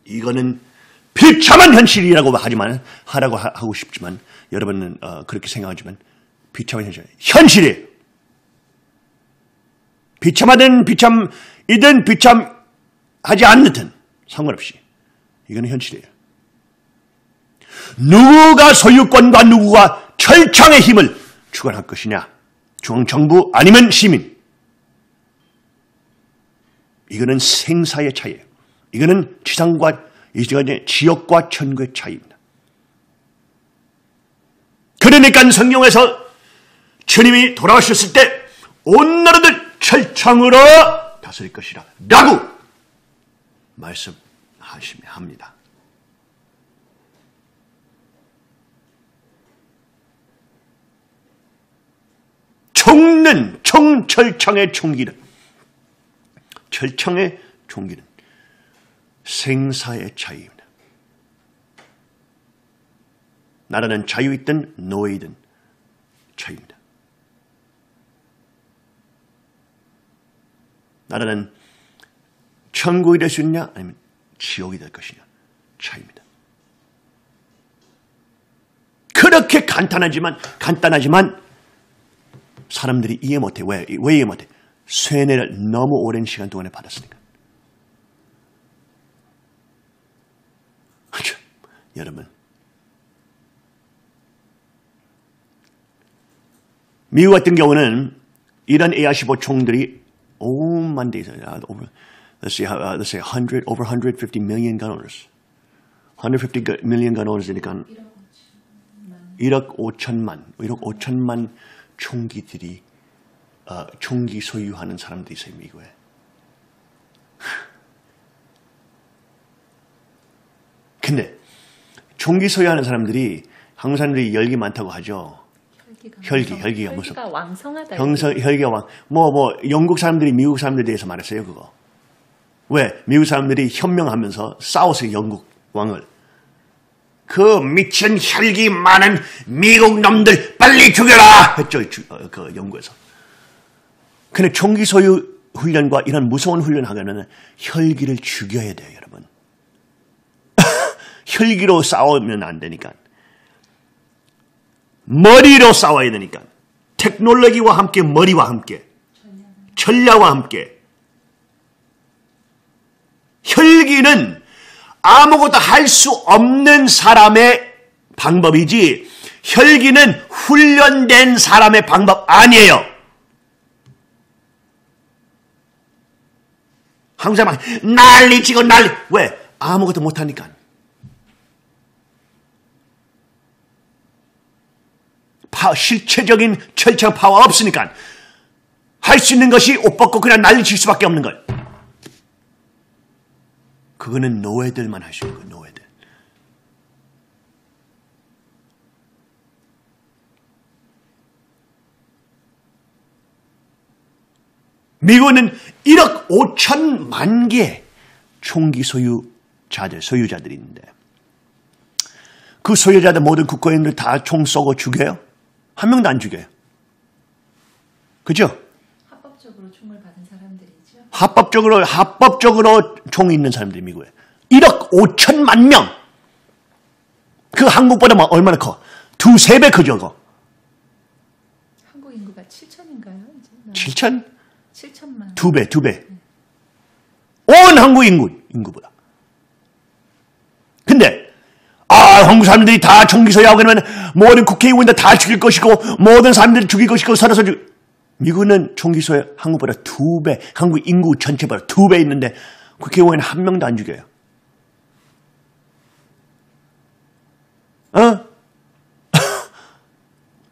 이거는 비참한 현실이라고 하고 싶지만 여러분은 그렇게 생각하지만 비참한 현실이에요. 비참하든 비참이든 비참하지 않든 상관없이 이거는 현실이에요. 누구가 소유권과 누구가 철창의 힘을 주관할 것이냐? 중앙정부 아니면 시민. 이거는 생사의 차이예요. 이거는 지역과 천국의 차이입니다. 그러니까 성경에서 주님이 돌아오셨을 때 온 나라들 철창으로 다스릴 것이라 라고 말씀하십니다. 철창의 총기는 생사의 차이입니다. 나라는 자유있든 노예이든 차이입니다. 나라는 천국이 될 수 있냐 아니면 지옥이 될 것이냐 차이입니다. 그렇게 간단하지만 사람들이 이해 못해. 왜 이해 못해? 쇠뇌를 너무 오랜 시간 동안에 받았으니까. 여러분, 미국 같은 경우는 이런 A-15 총들이 오만 대 있어요. Let's say over 150 million gun owners. 150 million gun owners니까 1억 5천만 총기들이 총기 소유하는 사람들이 있어요, 미국에. 근데 총기 소유하는 사람들이 한국 사람들이 열기 많다고 하죠. 혈기가 무슨? 혈기가 왕성하다. 혈기가 영국 사람들이 미국 사람들에 대해서 말했어요, 그거. 왜? 미국 사람들이 현명하면서 싸웠어요, 영국 왕을. 그 미친 혈기 많은 미국 놈들 빨리 죽여라! 했죠, 그 영국에서. 근데 총기 소유 훈련과 이런 무서운 훈련하려면 혈기를 죽여야 돼요, 여러분. 혈기로 싸우면 안 되니까. 머리로 싸워야 되니까. 테크놀로지와 함께 머리와 함께 전략과 함께. 혈기는 아무것도 할 수 없는 사람의 방법이지 혈기는 훈련된 사람의 방법 아니에요. 항상 막 난리치고 난리. 왜? 아무것도 못하니까. 실체적인 철저한 파워 없으니까 할 수 있는 것이 옷 벗고 그냥 난리칠 수밖에 없는 걸. 그거는 노예들만 할 수 있는 거예요. 노예들. 미국은 1억 5천만 개 총기 소유자들이 있는데 그 소유자들 모든 국가인들 다 총 쏘고 죽여요? 한 명도 안 죽여요. 그죠? 합법적으로 총을 받은 사람들이죠. 합법적으로 총이 있는 사람들이 미국에 1억 5천만 명. 그 한국보다 얼마나 커? 2~3배 크죠. 한국 인구가 7천인가요? 7천? 7천만. 2배. 온 한국 인구보다. 근데 한국 사람들이 다 총기 소유하고 그러면 모든 국회의원들 다 죽일 것이고 모든 사람들이 죽일 것이고 서로서 미국은 총기 소유 한국보다 2배, 한국 인구 전체보다 2배 있는데 국회의원 한 명도 안 죽여요.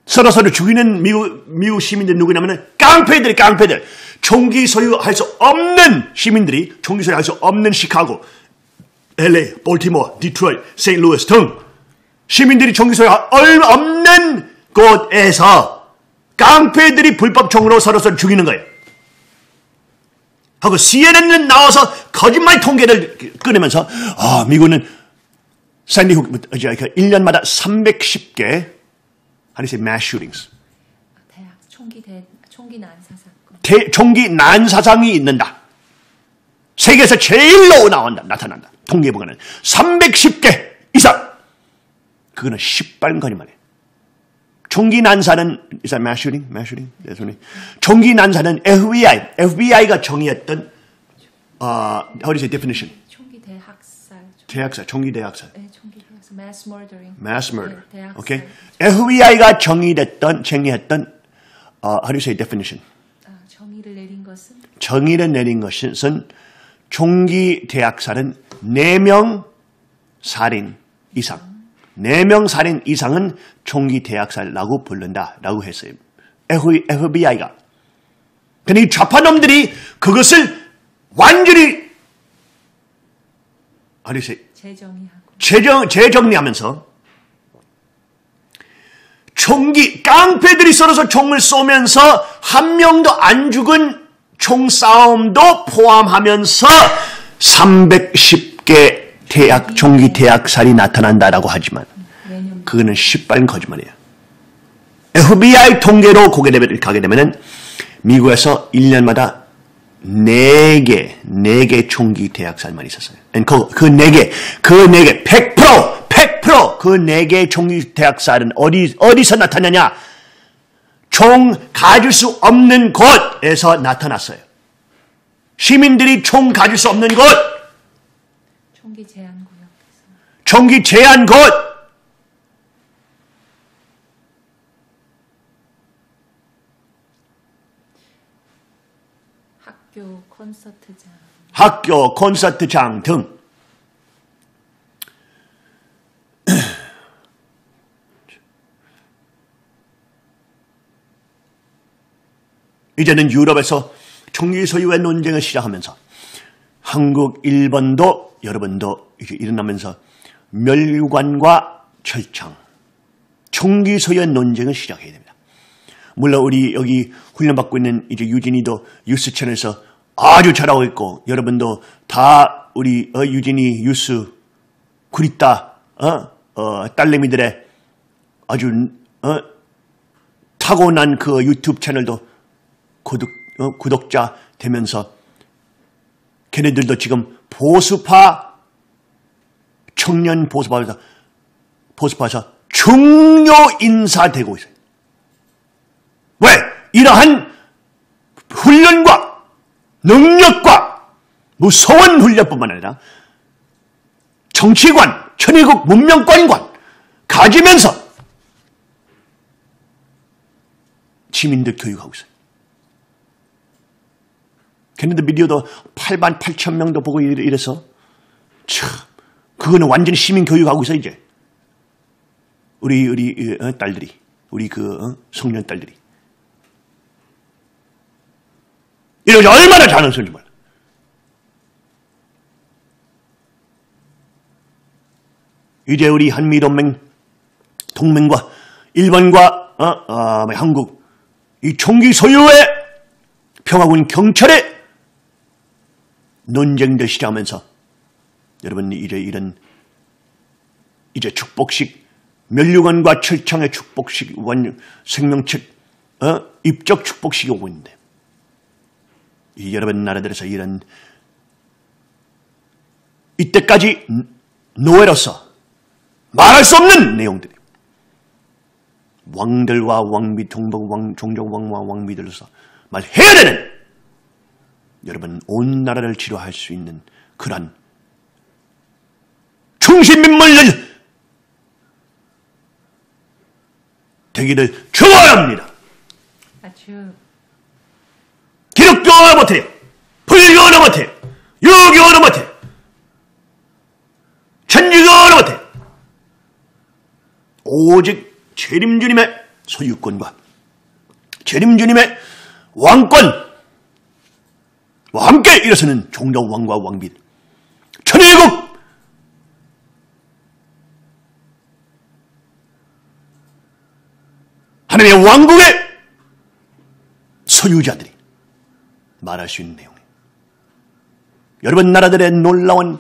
서로 죽이는 미국 시민들 누구냐면 깡패들. 총기 소유할 수 없는 시민들이 총기 소유할 수 없는 시카고, LA, 볼티모어, 디트로이트, 세인트루이스 등 시민들이 총기 소유 없는 곳에서 깡패들이 불법 총으로 서로 서로 죽이는 거예요. 하고 CNN은 나와서 거짓말 통계를 끊으면서 미국은 샌디훅 1년마다 310개 how do you say mass shootings? 대학 총기 난사 사건. 총기 난사상이 있는다. 세계에서 제일로 나타난다. 통계 보고는 310개 이상. 그거는 시발거리만 해. 총기 난사는 is that mass shooting? Mass shooting? 총기 난사는 FBI가 정의했던 how do you say definition? 총기 대학살. 총기 대학살. 네, 총기 대학살. mass murdering. mass murder. 네, 대학살. 오케이. FBI가 정의했던 how do you say definition? 정의를 내린 것은 총기 대학살은 4명 살인 이상. 4명 살인 이상은 총기 대학살이라고 부른다라고 했어요. FBI가. 근데 이 좌파놈들이 그것을 완전히 재정리하면서 깡패들이 썰어서 총을 쏘면서 한 명도 안 죽은 총싸움도 포함하면서 310개 총기 대학살이 나타난다라고 하지만 그거는 시발린 거짓말이에요. FBI 통계로 가게 되면은 미국에서 1년마다 4개 총기 대학살만 있었어요. 그 4개 100% 그 4개 총기 대학살은 어디서 나타나냐? 총 가질 수 없는 곳에서 나타났어요. 시민들이 총 가질 수 없는 곳. 총기 제한 곳. 학교 콘서트장 등. 이제는 유럽에서 총기 소유의 논쟁을 시작하면서 한국, 일본도 여러분도 이제 일어나면서 멸관과 철창, 총기 소유의 논쟁을 시작해야 됩니다. 물론 우리 여기 훈련받고 있는 이제 유진이도 뉴스 채널에서 아주 잘하고 있고 여러분도 다 우리 유진이 뉴스 구리따 딸내미들의 아주 타고난 그 유튜브 채널도 구독자 되면서 걔네들도 지금 보수파 청년 보수파에서 중요 인사되고 있어요. 왜? 이러한 훈련과 능력과 무서운 훈련뿐만 아니라 정치관, 천의국 문명권관 가지면서 시민들 교육하고 있어요. 걔네들 미디어도 8만 8천 명도 보고 이래서 참 그거는 완전히 시민 교육하고 있어 이제. 우리 딸들이 우리 성년 딸들이 이러지 얼마나 자랑스러운지 몰라. 이제 우리 한미 동맹과 일본과 한국 이 총기 소유의 평화군 경찰의 논쟁들 시작하면서 여러분 이제 축복식 면류관과 철창의 축복식 생명책 입적 축복식이 오고 있는데 이 여러분 나라들에서 이때까지 노예로서 말할 수 없는 내용들이 왕들과 왕비 종족 왕과 왕비들로서 말해야 되는 여러분 온 나라를 지도할 수 있는 그러한 중심인물들 되기를 축원합니다. 아주 기독교는 못해요. 불교는 못해요. 유교는 못해요. 천주교는 못해요. 오직 재림주님의 소유권과 재림주님의 왕권과 함께 일어서는 종족 왕과 왕비들 천일국 하나님의 왕국의 소유자들이 말할 수 있는 내용이에요. 여러분 나라들의 놀라운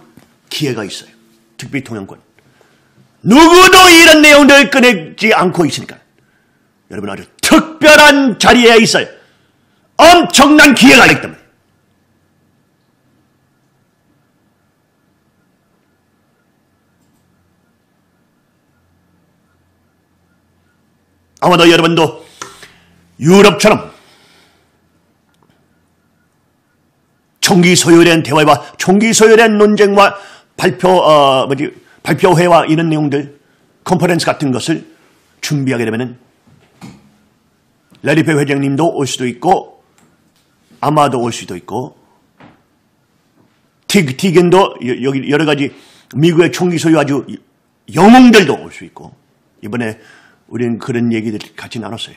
기회가 있어요. 특별히 동양권. 누구도 이런 내용들을 꺼내지 않고 있으니까 여러분 아주 특별한 자리에 있어요. 엄청난 기회가 있기 때문에. 아마도 여러분도 유럽처럼 총기 소유에 대한 대화와 총기 소유에 대한 논쟁과 발표회와 이런 내용들, 컨퍼런스 같은 것을 준비하게 되면은 레리페 회장님도 올 수도 있고 아마도 올 수도 있고 티겐도 여기 여러 가지 미국의 총기 소유 아주 영웅들도 올 수 있고 이번에 우리는 그런 얘기들 같이 나눴어요.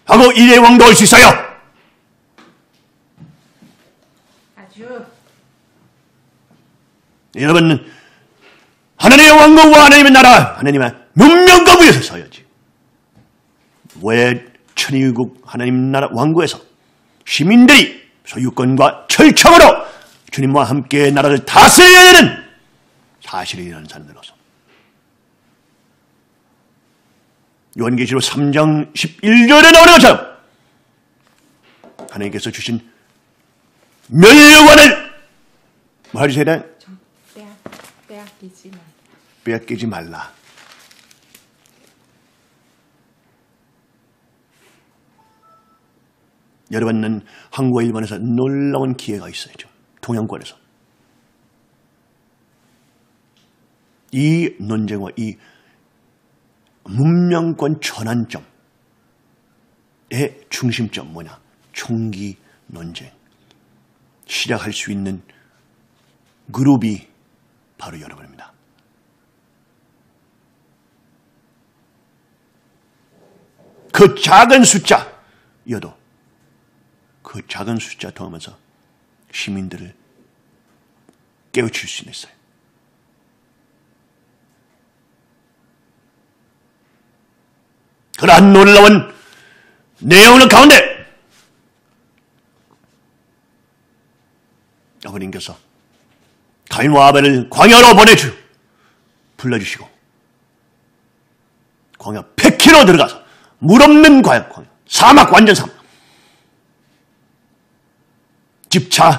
하고 이래 왕도 올 수 있어요. 아주 여러분 하나님의 왕국과 하나님의 나라 하나님의 문명과 위에서 서야지. 왜 천의국 하나님 나라 왕국에서 시민들이 소유권과 철창으로 주님과 함께 나라를 다스려야 되는 사실이라는 사람들로서 요한계시록 3장 11절에 나오는 것처럼 하나님께서 주신 면류관을 뭐 하셔야 돼? 좀 빼앗기지 마. 빼앗기지 말라. 여러분은 한국과 일본에서 놀라운 기회가 있어요. 동양권에서. 이 논쟁과 이 문명권 전환점의 중심점 뭐냐? 총기 논쟁. 시작할 수 있는 그룹이 바로 여러분입니다. 그 작은 숫자여도 그 작은 숫자 통하면서 시민들을 깨우칠 수 있어요. 그러한 놀라운 내용의 가운데 아버님께서 가인과 아벨을 광야로 불러주시고 광야 100km 들어가서 물 없는 광야, 사막, 완전 사막. 집차로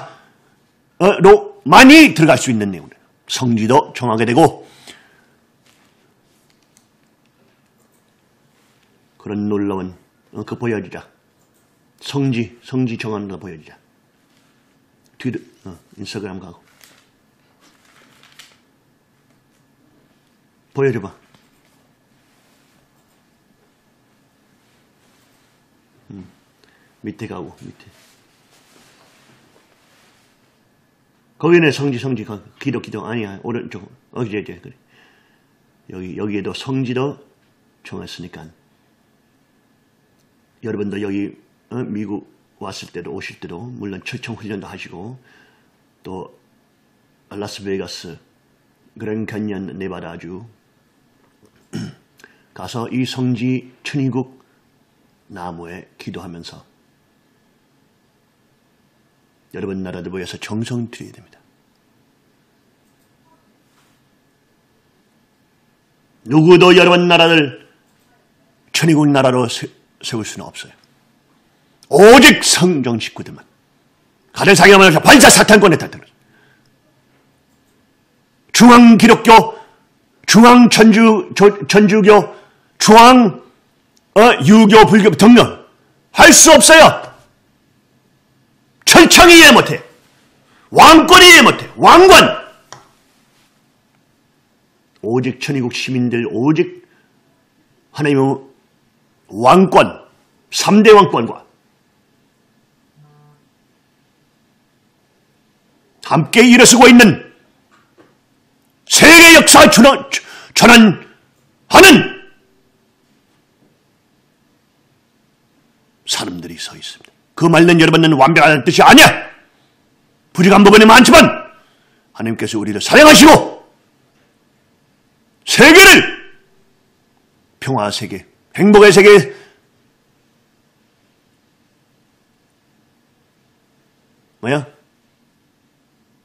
많이 들어갈 수 있는 내용들. 성지도 정하게 되고 그런 놀라운 그 보여주자. 성지 정하는 거 보여주자. 뒤로 인스타그램 가고 보여줘봐. 밑에 가고 밑에. 거기네 성지 기도 아니야. 오른쪽 그래. 여기에도 성지도 정했으니까 여러분도 여기 미국 왔을 때도 오실 때도 물론 철청 훈련도 하시고 또 라스베이거스 그랜 캐니언 네바다주 가서 이 성지 천의국 나무에 기도하면서 여러분 나라들 모여서 정성 드려야 됩니다. 누구도 여러분 나라를 천의국 나라로 세울 수는 없어요. 오직 성정 식구들만. 가정 사경하면서 반사 사탄권에 따르는 중앙 기독교, 중앙 전주교, 중앙 유교, 불교 등등 할 수 없어요. 철창이 이해 못해. 왕권이 이해 못해. 왕권. 오직 천의국 시민들, 오직 하나님의 왕권, 3대 왕권과 함께 일어서고 있는 세계 역사 전환하는 사람들이 서 있습니다. 그 말은 여러분은 완벽한 뜻이 아니야. 부족한 부분이 많지만 하나님께서 우리를 사랑하시고 세계를 평화 세계, 행복의 세계,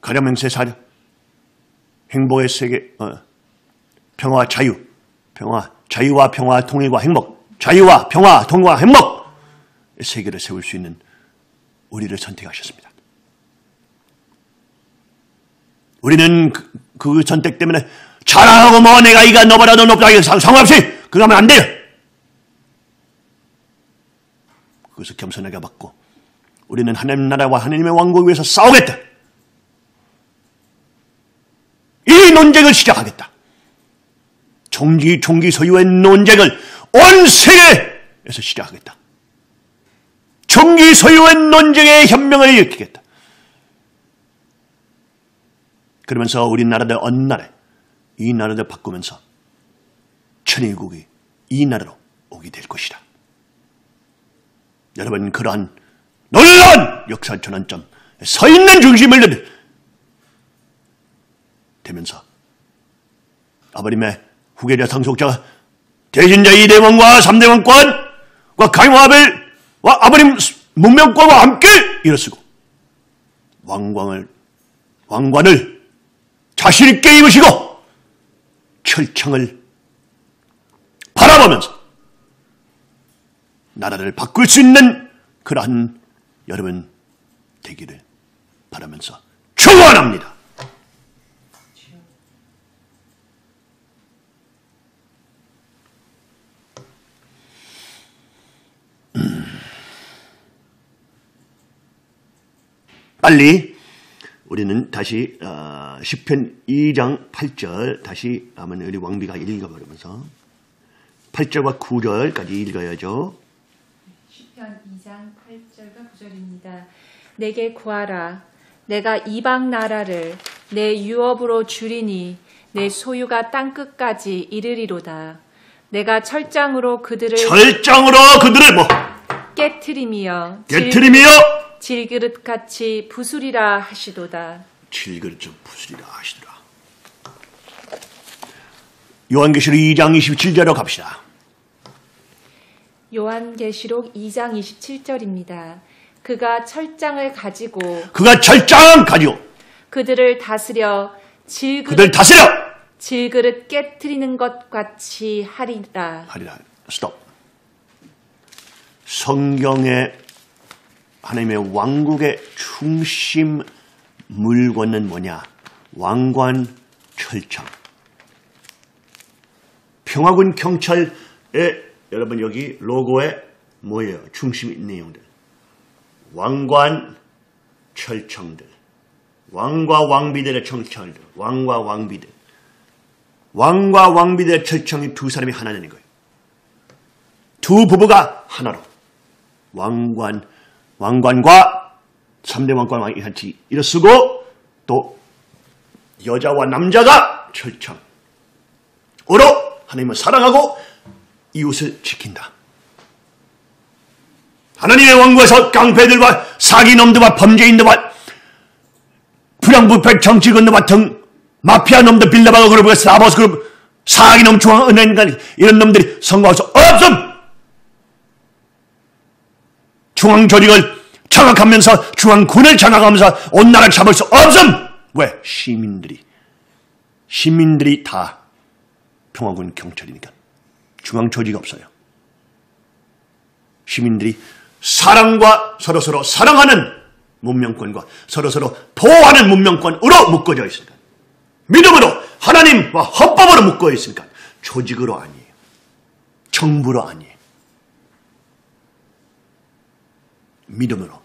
가려명세 사려, 행복의 세계, 평화, 자유와 평화, 통일과 행복, 자유와 평화, 통일과 행복, 세계를 세울 수 있는 우리를 선택하셨습니다. 우리는 그 선택 때문에 자랑하고 뭐 내가 이가 너보다 더 높다 상관없이 그거 하면 안 돼요. 그것을 겸손하게 받고 우리는 하나님 나라와 하나님의 왕국을 위해서 싸우겠다. 이 논쟁을 시작하겠다. 종기 소유의 논쟁을 온 세계에서 시작하겠다. 종기 소유의 논쟁의 혁명을 일으키겠다. 그러면서 우리나라들 어느 날에 이 나라를 바꾸면서 천의국이 이 나라로 오게 될 것이다. 여러분 그러한 놀라운 역사 전환점에 서 있는 중심을 되면서 아버님의 후계자 상속자 대신자 2대 왕과 3대 왕권과 가인과 아버님 문명권과 함께 일어서고 왕관을 자신 있게 입으시고 철창을 바라보면서 나라를 바꿀 수 있는 그러한 여러분 되기를 바라면서 축원합니다. 빨리 우리는 다시 시편 2장 8절 다시 한번 우리 왕비가 읽어버리면서 8절과 9절까지 읽어야죠. 시편 2장 8절과 9절입니다. 내게 구하라. 내가 이방 나라를 내 유업으로 주리니 내 소유가 땅끝까지 이르리로다. 내가 철장으로 그들을 뭐 깨트리며 질그릇같이 부수리라 하시도다. 질그릇 좀 부수리라 하시더라. 요한계시록 2장 27절로 갑시다. 요한계시록 2장 27절입니다. 그가 철장을 가지고 그들을 다스려 질그릇 깨트리는 것 같이 하리라. 스톱. 성경의 하나님의 왕국의 중심 물건은 뭐냐? 왕관, 철창. 평화군 경찰의 여러분 여기 로고에 뭐예요? 중심 있는 내용들. 왕관, 철청들. 왕과 왕비들의 철청들. 왕과 왕비들. 왕과 왕비들의 철청이 두 사람이 하나 되는 거예요. 두 부부가 하나로. 왕관과 3대 왕관이 같이 일어서고 또 여자와 남자가 철청으로 하나님을 사랑하고 이웃을 지킨다. 하나님의 왕국에서 깡패들과 사기놈들과 범죄인들과 불량부패 정치건들과 등 마피아 놈들 빌라바가 그룹 사버스 그룹 사기놈 중앙은행관 이런 놈들이 성공할 수 없음. 중앙조직을 장악하면서 중앙군을 장악하면서 온 나라를 잡을 수 없음. 왜? 시민들이 다 평화군 경찰이니까 중앙조직이 없어요. 시민들이 사랑과 서로서로 사랑하는 문명권과 서로서로 보호하는 문명권으로 묶어져 있으니까 믿음으로 하나님과 헌법으로 묶어 있으니까 조직으로 아니에요. 정부로 아니에요. 믿음으로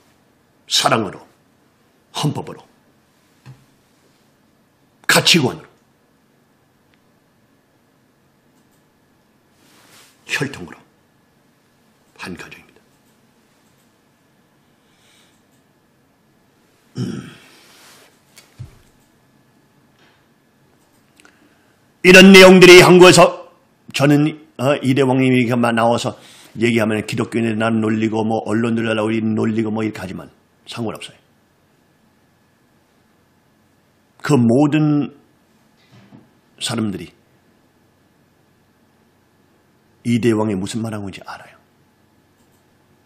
사랑으로 헌법으로 가치관으로 혈통으로 한 가정입니다. 이런 내용들이 한국에서 저는 이대왕님이 나와서 얘기하면 기독교인들 나는 놀리고 뭐 언론들 우리 놀리고 뭐 이렇게 하지만 상관없어요. 그 모든 사람들이 이대왕이 무슨 말하고 있는지 알아요.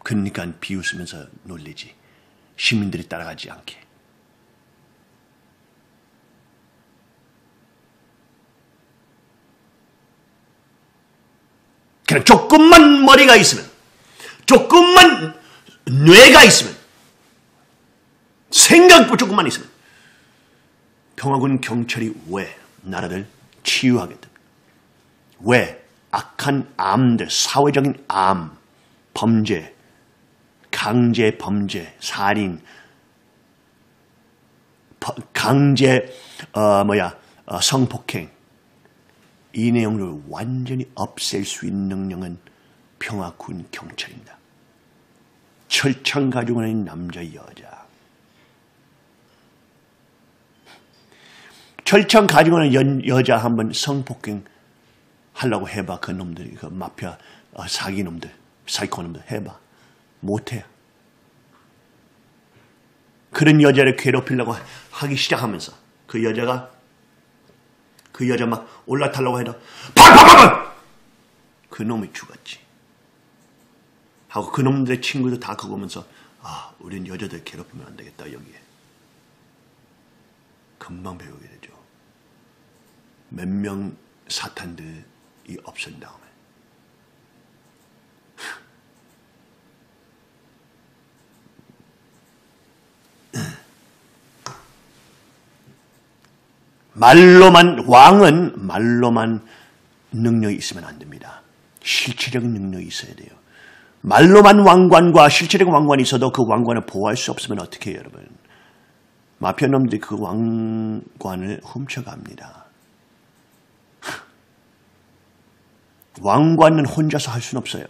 그러니까 비웃으면서 놀리지. 시민들이 따라가지 않게. 그냥 조금만 머리가 있으면, 조금만 뇌가 있으면, 생각 조금만 있으면 평화군 경찰이 왜 나라를 치유하겠다. 왜 악한 암들, 사회적인 암, 범죄, 강제 범죄, 살인, 강제 성폭행 이 내용을 완전히 없앨 수 있는 능력은 평화군 경찰입니다. 철창 가지고 있는 남자 여자. 철창 가지고 있는 여자 한번 성폭행 하려고 해봐. 그 놈들이 그 마피아 사기 놈들, 사이코 놈들 해봐. 못해. 그런 여자를 괴롭히려고 하기 시작하면서 그 여자 막 올라타려고 해도 팍팍팍! 그 놈이 죽었지. 하고 그 놈들의 친구들 다 그거 보면서 우린 여자들 괴롭히면 안 되겠다 여기에. 금방 배우게 되죠. 몇 명 사탄들이 없앤 다음에. 왕은 말로만 능력이 있으면 안 됩니다. 실체적인 능력이 있어야 돼요. 말로만 왕관과 실체적인 왕관이 있어도 그 왕관을 보호할 수 없으면 어떻게 해요, 여러분? 마피아 놈들이 그 왕관을 훔쳐갑니다. 왕관은 혼자서 할 수는 없어요.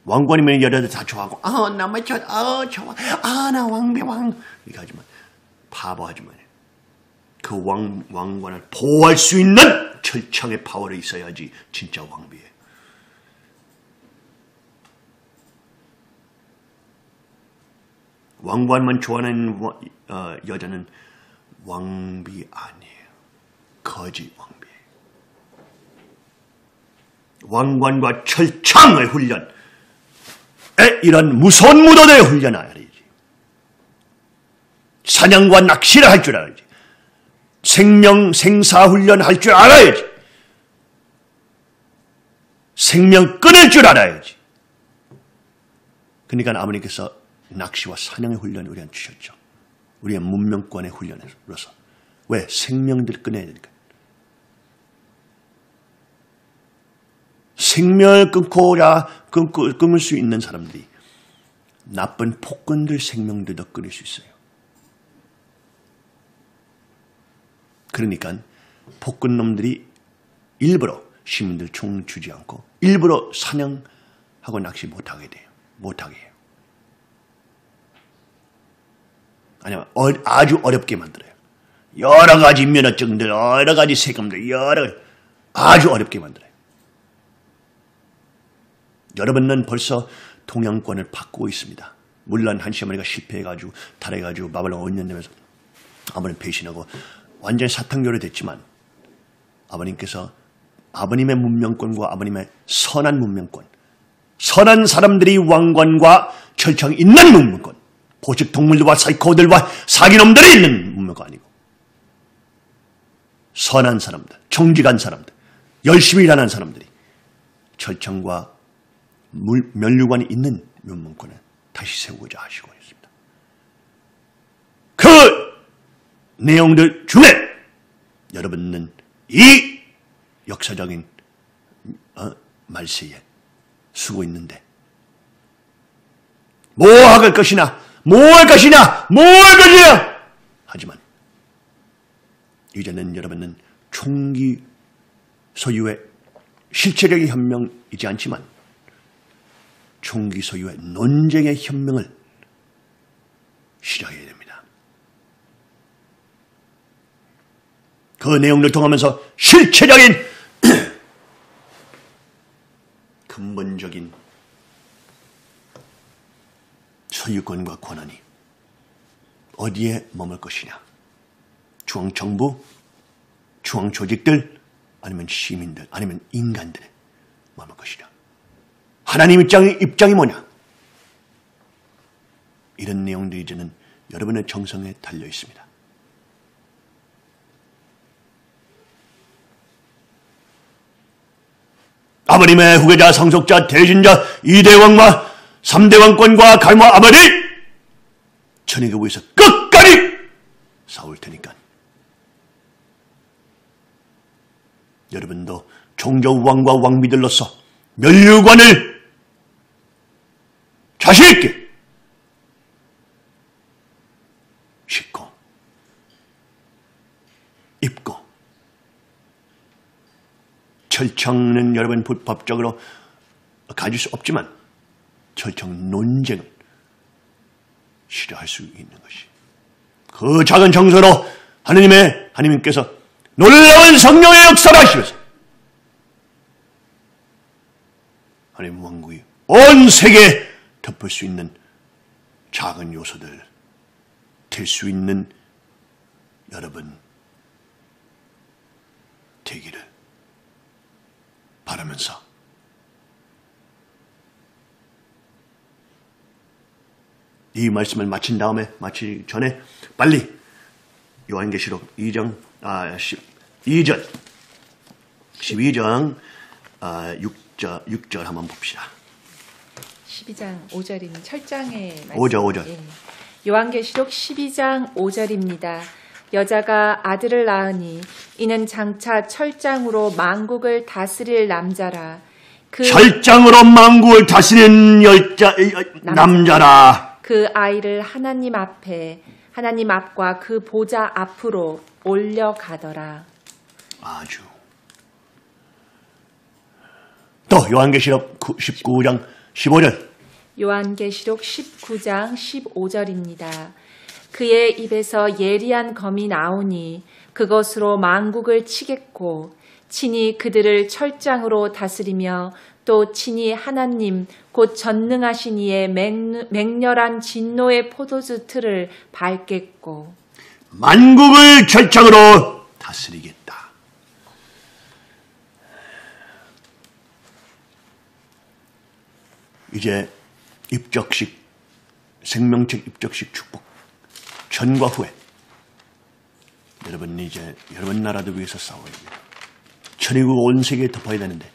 왕관이면 여자들 다 좋아하고, 나만 좋아, 나 왕비 이렇게 하지만, 바보하지만, 그 왕관을 보호할 수 있는 철창의 파워가 있어야지, 진짜 왕비예요. 왕관만 좋아하는 여자는 왕비 아니에요. 거짓 왕비예요. 왕관과 철창의 훈련, 이런 무서운 무도들의 훈련을 알아야지. 사냥과 낚시를 할 줄 알아야지. 생사 훈련 할 줄 알아야지. 생명 끊을 줄 알아야지. 그러니까 아버님께서 낚시와 사냥의 훈련을 우리한테 주셨죠. 우리의 문명권의 훈련으로서. 왜? 생명들 끊어야 되니까. 생명을 끊을 수 있는 사람들이 나쁜 폭군들 생명들도 끊을 수 있어요. 그러니까 폭군놈들이 일부러 시민들 총 주지 않고 일부러 사냥하고 낚시 못하게 해요. 아니면 아주 어렵게 만들어요. 여러 가지 면허증들, 여러 가지 세금들, 아주 어렵게 만들어요. 여러분은 벌써 동양권을 바꾸고 있습니다. 물론 한시어머니가 실패해가지고 탈해가지고 바벨론 5년 되면서 아버님 배신하고 완전히 사탕교로 됐지만 아버님께서 아버님의 문명권과 아버님의 선한 문명권, 선한 사람들이 왕관과 철창이 있는 문명권, 보식 동물들과 사이코들과 사기놈들이 있는 문명권 아니고 선한 사람들, 정직한 사람들, 열심히 일하는 사람들이 철창과 면류관이 있는 문명권을 다시 세우고자 하시고 있습니다. 그 내용들 중에 여러분은 이 역사적인 말세에 쓰고 있는데 뭐 할 것이냐 하지만 이제는 여러분은 총기 소유의 실체적인 혁명이지 않지만 총기 소유의 논쟁의 혁명을 시작해야 됩니다. 그 내용을 통하면서 실체적인 근본적인 소유권과 권한이 어디에 머물 것이냐. 중앙정부, 중앙조직들, 아니면 시민들, 아니면 인간들에 머물 것이냐. 하나님 입장이 뭐냐. 이런 내용들이 이제는 여러분의 정성에 달려 있습니다. 아버님의 후계자, 상속자, 대신자, 2대 왕과 3대 왕권과 갈마 아버지 천의교부에서 끝까지 싸울 테니까 여러분도 종교왕과 왕비들로서 면류관을 자신있게 싣고 입고 철창은 여러분 불법적으로 가질 수 없지만 철창 논쟁을 시도할 수 있는 것이 그 작은 정서로 하나님께서 놀라운 성령의 역사를 하시면서 하나님 왕국이 온 세계에 덮을 수 있는 작은 요소들 될 수 있는 여러분 되기를 바라면서 이 말씀을 마치기 전에 빨리 요한계시록 12장 6절 한번 봅시다. 12장 5절인 철장의 말씀. 5절. 예. 요한계시록 12장 5절입니다. 여자가 아들을 낳으니 이는 장차 철장으로 만국을 다스릴 남자라. 철장으로 만국을 다스리는 남자라. 그 아이를 하나님 앞과 그 보좌 앞으로 올려가더라. 아주. 또 요한계시록 19장 15절. 요한계시록 19장 15절입니다. 그의 입에서 예리한 검이 나오니 그것으로 만국을 치겠고 친히 그들을 철장으로 다스리며 또 친히 하나님 곧 전능하신 이의 맹렬한 진노의 포도주 틀을 밟겠고 만국을 철장으로 다스리겠다. 이제 입적식, 생명책 입적식 축복 전과 후에 여러분이 이제 여러분 나라도 위해서 싸워야 됩니다. 천의국 온 세계에 덮어야 되는데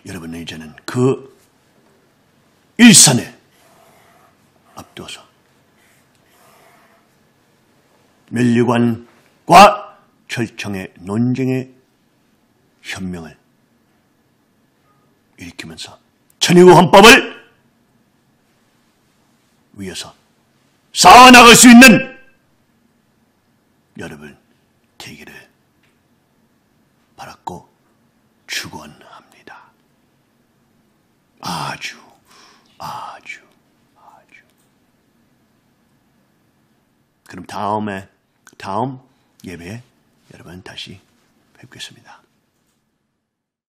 여러분은 이제는 그 일선에 앞두어서 면류관과 철청의 논쟁의 현명을 일으키면서 천의국 헌법을 위해서 쌓아나갈 수 있는 여러분 되기를 바랐고 축원합니다. 아주. 그럼 다음 예배에 여러분 다시 뵙겠습니다.